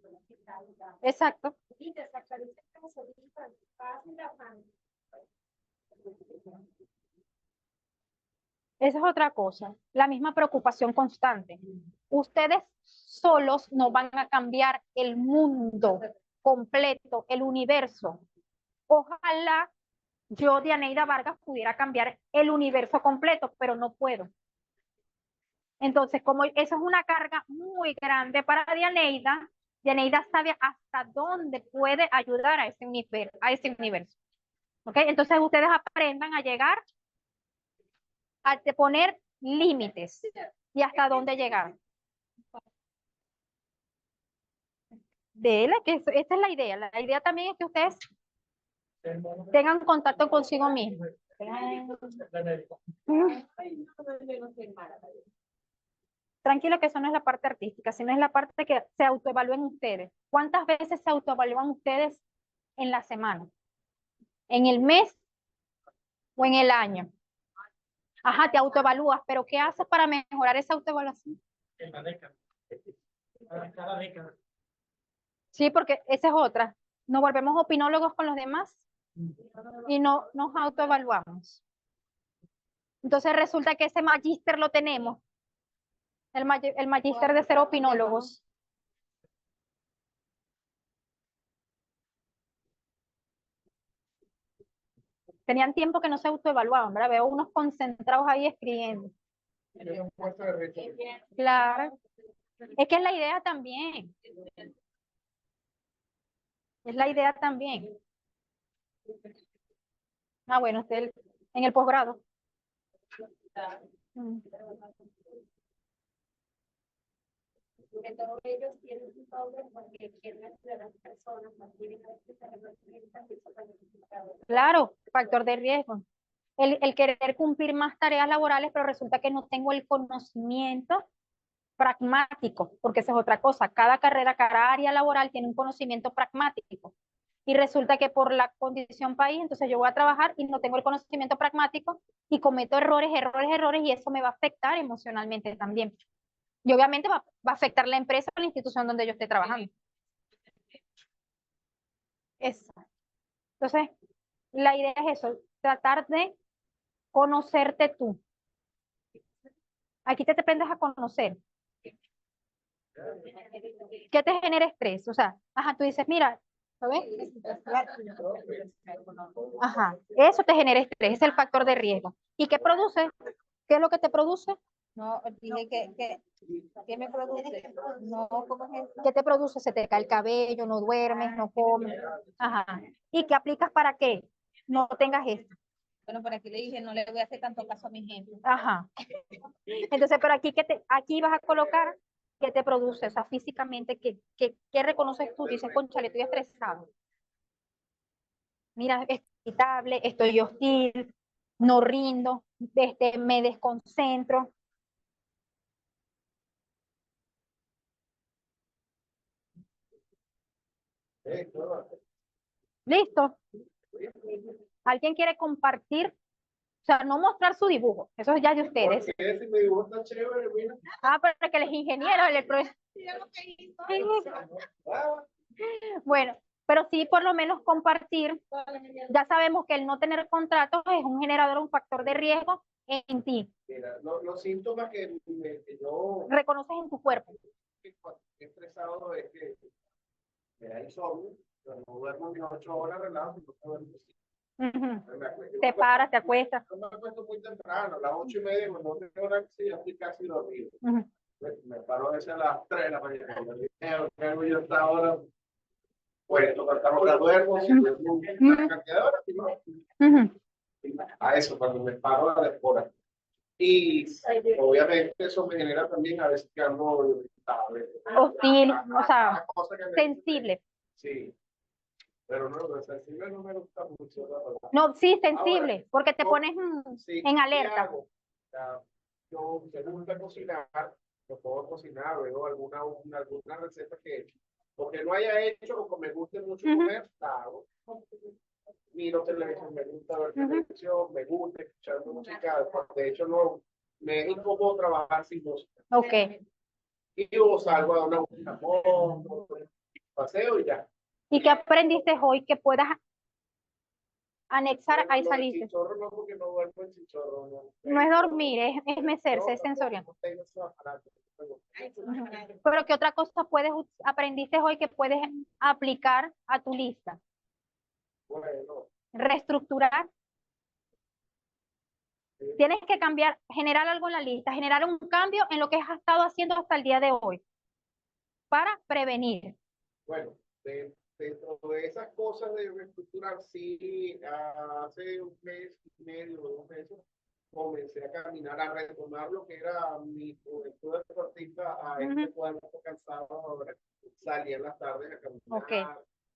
Exacto. y te sacaron ese caso fácil la mano. Esa es otra cosa, la misma preocupación constante. Ustedes solos no van a cambiar el mundo completo, el universo. Ojalá yo, Dianeida Vargas, pudiera cambiar el universo completo, pero no puedo. Entonces, como eso es una carga muy grande para Dianeida, Dianeida sabe hasta dónde puede ayudar a ese universo. ¿Ok? Entonces, ustedes aprendan a llegar a poner límites y hasta dónde llegar. Esta es la idea. La idea también es que ustedes tengan contacto consigo mismos. Tranquilo que eso no es la parte artística, sino es la parte que se autoevalúen ustedes. ¿Cuántas veces se autoevalúan ustedes en la semana? ¿En el mes o en el año? Ajá, te autoevalúas, pero ¿qué haces para mejorar esa autoevaluación? En la década. Cada década. Sí, porque esa es otra. Nos volvemos opinólogos con los demás y no nos autoevaluamos. Entonces resulta que ese magíster lo tenemos, el magíster de ser opinólogos. Tenían tiempo que no se autoevaluaban, ¿verdad? Veo unos concentrados ahí escribiendo. Claro. Es que es la idea también. Es la idea también. Ah, bueno, usted en el posgrado. porque todos ellos tienen un doble porque quieren ayudar a las personas, no quieren que se representan y eso también es complicado. Claro, factor de riesgo. El querer cumplir más tareas laborales, pero resulta que no tengo el conocimiento pragmático, porque esa es otra cosa. Cada carrera, cada área laboral tiene un conocimiento pragmático. Y resulta que por la condición país, entonces yo voy a trabajar y no tengo el conocimiento pragmático y cometo errores, y eso me va a afectar emocionalmente también. Y obviamente va a afectar la empresa o la institución donde yo esté trabajando. Exacto. Entonces, la idea es eso, tratar de conocerte tú. Aquí te aprendes a conocer. ¿Qué te genera estrés? O sea, ajá, tú dices, mira, ¿sabes? Ajá, eso te genera estrés, es el factor de riesgo. ¿Y qué produce? ¿Qué es lo que te produce? No, dije ¿qué me produce? No, ¿cómo es eso? ¿Qué te produce? Se te cae el cabello, no duermes, no comes. Ajá. ¿Y qué aplicas para que no tengas esto? Bueno, por aquí le dije, no le voy a hacer tanto caso a mi gente. Ajá. Entonces, pero aquí, aquí vas a colocar qué te produce, o sea, físicamente, ¿qué reconoces tú? Dices, cónchale, estoy estresado. Mira, estoy irritable, estoy hostil, no rindo, me desconcentro. ¿Listo? ¿Alguien quiere compartir? O sea, no mostrar su dibujo, eso es ya de ustedes. Porque si mi dibujo está chévere, mira. Ah, pero que él es ingeniero, Ah, Bueno, pero sí por lo menos compartir. Ya sabemos que el no tener contratos es un generador, un factor de riesgo en ti. mira, los síntomas que yo Reconoces en tu cuerpo. cuando estoy estresado es que me da insomnio, pero no duermo ni 8 horas relajado, sino que duermo así. Te paras, te acuestas. Yo me acuesto muy temprano, a las 8:30, cuando tengo hora que sí, ya estoy casi dormido. Me paro a veces a las 3 de la mañana. ¿Qué hago yo hasta ahora? Pues tocamos la duermo, si duermo una cantidad de horas, si no, a eso, cuando me paro a las horas. Y obviamente eso me genera también a veces que ando irritable. Hostil, o sea, Cada cosa que me- sensible. Sí, pero no, lo sensible no me gusta mucho, la verdad. No, sí, sensible, porque te no, pones Sí, en ¿qué alerta. hago? O sea, yo me gusta cocinar, yo puedo cocinar, veo alguna receta que, porque no haya hecho o que me guste mucho comer, la hago. Miro televisión, me gusta ver televisión, me gusta escuchar música, de hecho no, me es incómodo trabajar sin música. Ok. Y yo salgo a una moto, paseo y ya. ¿Y qué aprendiste hoy que puedas anexar a esa lista? Chichorro no, porque no duermo en chichorro. No, No es dormir, es mecerse, es sensorial. No tengo esos aparatos. Pero ¿qué otra cosa aprendiste hoy que puedes aplicar a tu lista? Bueno, Reestructurar. Tienes que cambiar, generar algo en la lista, generar un cambio en lo que has estado haciendo hasta el día de hoy para prevenir. bueno, dentro de esas cosas de reestructurar, sí, hace un mes y medio, 2 meses, comencé a caminar, a retomar lo que era mi juventud deportista, a este cuerpo cansado, ahora salí en las tardes a caminar. Okay.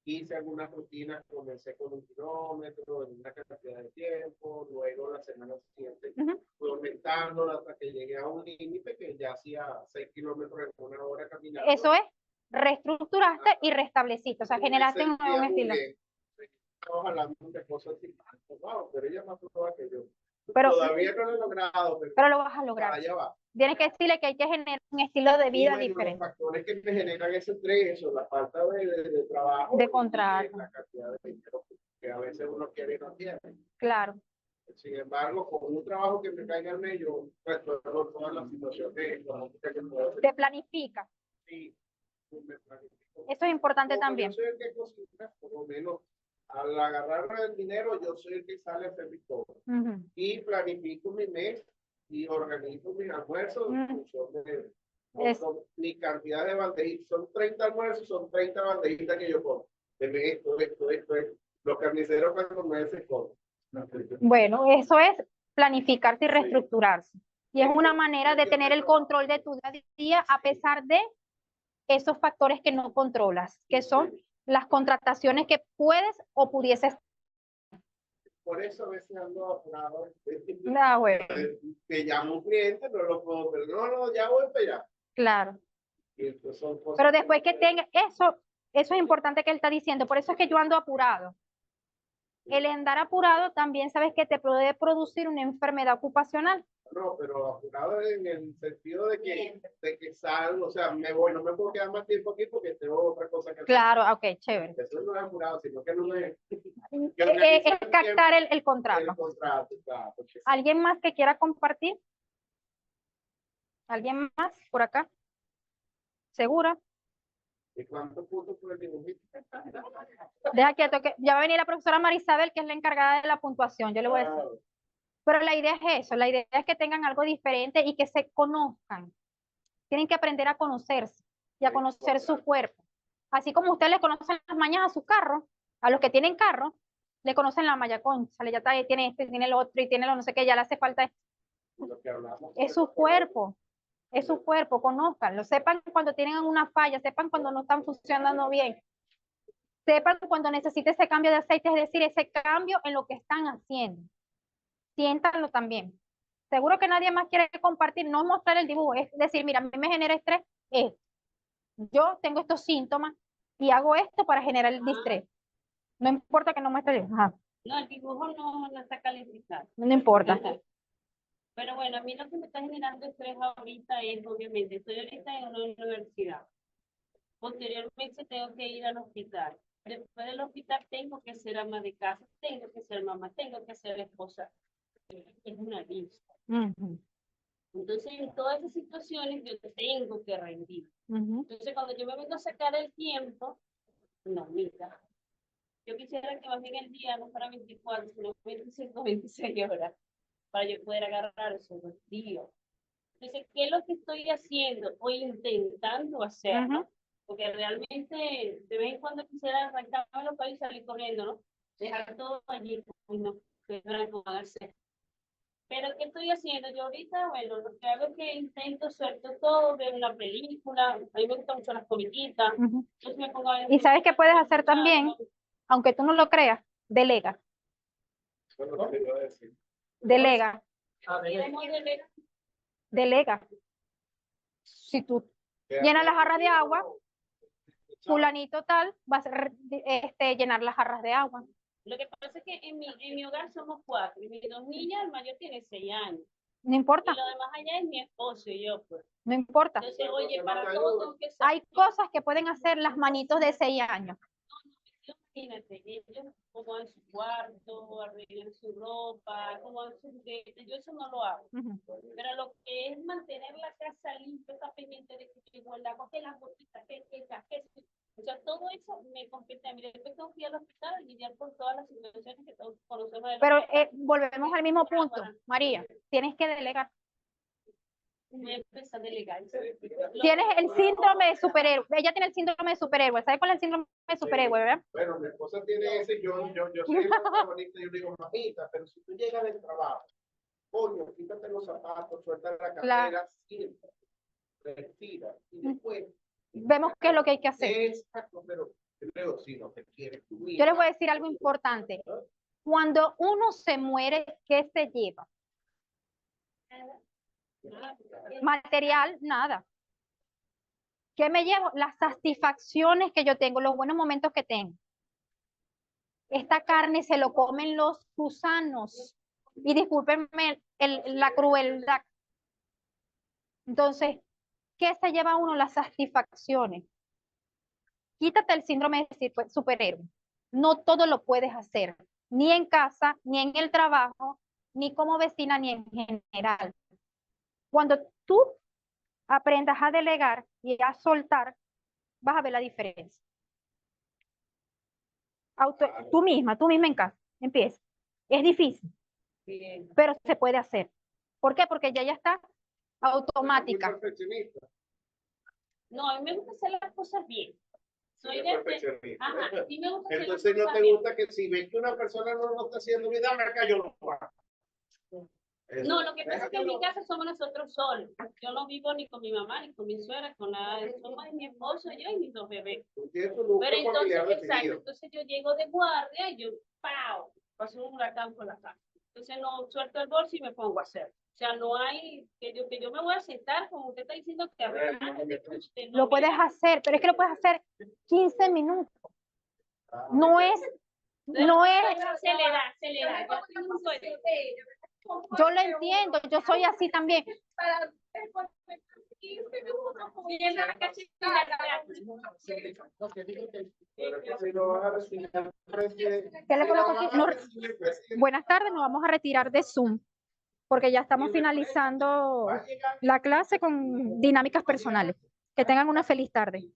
Hice algunas rutinas, comencé con 1 kilómetro en una cantidad de tiempo, luego la semana siguiente fui aumentando hasta que llegué a un límite que ya hacía 6 kilómetros en 1 hora caminando. Eso es, reestructuraste y restableciste, o sea, generaste un nuevo estilo. Estamos hablando de cosas así, wow, pero ella es más probada que yo. Pero, todavía no lo he logrado, pero lo vas a lograr. Allá va. Tienes que decirle que hay que generar un estilo de vida diferente. Los factores que te generan ese estrés son la falta de trabajo, de contrato, y la cantidad de dinero que a veces uno quiere y no tiene. Claro. Sin embargo, con un trabajo que me caiga en ello, resuelvo todas las situaciones económicas que puedo hacer. Te planifica. Sí, me planifico. Eso es importante Como también. Yo soy el que cocina, por lo menos al agarrar el dinero, yo soy el que sale a hacer mi todo. Y planifico mi mes y organizo mis almuerzos en función de mi cantidad de bandejitas. Son 30 almuerzos, son 30 bandejitas que yo pongo. Deme esto. Los carniceros cuando me hacen cosas. Bueno, eso es planificarse y reestructurarse. Y es una manera de tener el control de tu día a día a pesar de esos factores que no controlas, que son las contrataciones que puedes o pudieses. Por eso a veces ando apurado. Ah, bueno, Te llamo un cliente, no lo puedo, pero no, ya voy para allá. claro. Y entonces son cosas Pero después que tenga eso es importante que él está diciendo. Por eso es que yo ando apurado. El andar apurado también sabes que te puede producir una enfermedad ocupacional. No, pero apurado en el sentido de que salgo, o sea, me voy, no me puedo quedar más tiempo aquí porque tengo otra cosa que hacer. Claro, ok, chévere. Eso no es apurado, sino que no me... Es captar el contrato. El contrato, claro. ¿Alguien más que quiera compartir? ¿Alguien más por acá? ¿Segura? ¿Y cuántos puntos por el dibujito? Deja quieto, que ya va a venir la profesora Marisabel, que es la encargada de la puntuación. Yo le voy a decir. Pero la idea es eso, la idea es que tengan algo diferente y que se conozcan. Tienen que aprender a conocerse y a conocer su cuerpo. Así como ustedes le conocen las mañas a su carro, a los que tienen carro, le conocen la malla, concha, ya está, tiene este, tiene el otro y tiene lo no sé qué, ya le hace falta. Lo que hablamos. Es su cuerpo, conózcanlo, sepan cuando tienen una falla, sepan cuando no están funcionando bien, sepan cuando necesita ese cambio de aceite, es decir, ese cambio en lo que están haciendo. Siéntanlo también. Seguro que nadie más quiere compartir, no mostrar el dibujo, es decir, mira, a mí me genera estrés esto. Yo tengo estos síntomas y hago esto para generar el distrés. No importa que no muestre el dibujo. Ajá. No, el dibujo no está calificado. No importa. Pero bueno, a mí lo que me está generando estrés ahorita es, obviamente, estoy ahorita en una universidad. Posteriormente tengo que ir al hospital. Después del hospital tengo que ser ama de casa, tengo que ser mamá, tengo que ser esposa. Es una lista. Entonces, en todas esas situaciones yo tengo que rendir. Entonces, cuando yo me vengo a sacar el tiempo, no, mira, yo quisiera que más bien el día no fuera 24, sino 25, 26 horas, para yo poder agarrar esos días. Entonces, ¿qué es lo que estoy haciendo o intentando hacer? ¿No? Porque realmente de vez en cuando quisiera arrancarme los países y salir corriendo, ¿no? Dejar todo allí, no, que no van a hacer. Pero ¿qué estoy haciendo? Yo ahorita, bueno, lo que hago es que intento suelto todo, ver una película, a mí me gustan mucho las comiquitas. Entonces me pongo a ver. Y sabes qué puedes hacer también, aunque tú no lo creas, delega. Bueno, lo que iba a decir. Delega. Delega. Delega. Si tú llenas las jarras de agua, fulanito tal va a ser, llenar las jarras de agua. Lo que pasa es que en mi hogar somos 4, y mis 2 niñas, el mayor tiene 6 años. No importa. Y lo demás allá es mi esposo y yo, pues. No importa. Entonces, oye, para todo tengo que ser. Hay cosas que pueden hacer las manitos de 6 años. Imagínate, ellos acomodan su cuarto, arreglan su ropa, acomodan sus juguetes, yo eso no lo hago. Pero lo que es mantener la casa limpia, está pendiente de que llegó el agua, que las botitas, que o sea, todo eso me compete a mí. Después tengo que ir al hospital y lidiar con todas las situaciones que todos conocemos. Pero volvemos al mismo punto, María, tienes que delegar. Tienes el síndrome de superhéroe. Ella tiene el síndrome de superhéroe. ¿Sabes cuál es el síndrome de superhéroe, verdad? Bueno, mi esposa tiene ese, yo soy la protagonista, yo digo, mamita, pero si tú llegas del trabajo, coño, quítate los zapatos, suelta la cartera, siempre, respira, y después... Vemos qué es lo que hay que hacer. Exacto, pero creo, si no te quieres tú misma. Yo les voy a decir algo importante. Cuando uno se muere, ¿qué se lleva? Material, nada. ¿Qué me llevo? Las satisfacciones que yo tengo, los buenos momentos que tengo. Esta carne se lo comen los gusanos. Y discúlpenme la crueldad. Entonces, ¿qué se lleva uno? Las satisfacciones. Quítate el síndrome de superhéroe. No todo lo puedes hacer, ni en casa, ni en el trabajo, ni como vecina, ni en general. Cuando tú aprendas a delegar y a soltar, vas a ver la diferencia. Tú misma en casa, empieza. Es difícil, pero se puede hacer. ¿Por qué? Porque ya está automática. No, a mí me gusta hacer las cosas bien. Soy perfeccionista. Ajá, sí me gusta. Entonces no te gusta que si ves que una persona no lo está haciendo bien, dame acá, yo lo hago. No, lo que pasa es que en mi casa somos nosotros solos. Yo no vivo ni con mi mamá, ni con mi suegra, con nada. Somos mi esposo, yo y mis 2 bebés. Pero entonces, exacto, entonces yo llego de guardia y yo, ¡pau! Paso un huracán por la casa. Entonces no suelto el bolso y me pongo a hacer. O sea, no hay que yo me voy a sentar, como usted está diciendo, que Lo puedes hacer, pero es que lo puedes hacer 15 minutos. No es acelerar. yo lo entiendo, yo soy así también. ¿Qué le coloco aquí? Buenas tardes, nos vamos a retirar de Zoom porque ya estamos finalizando la clase con dinámicas personales. Que tengan una feliz tarde.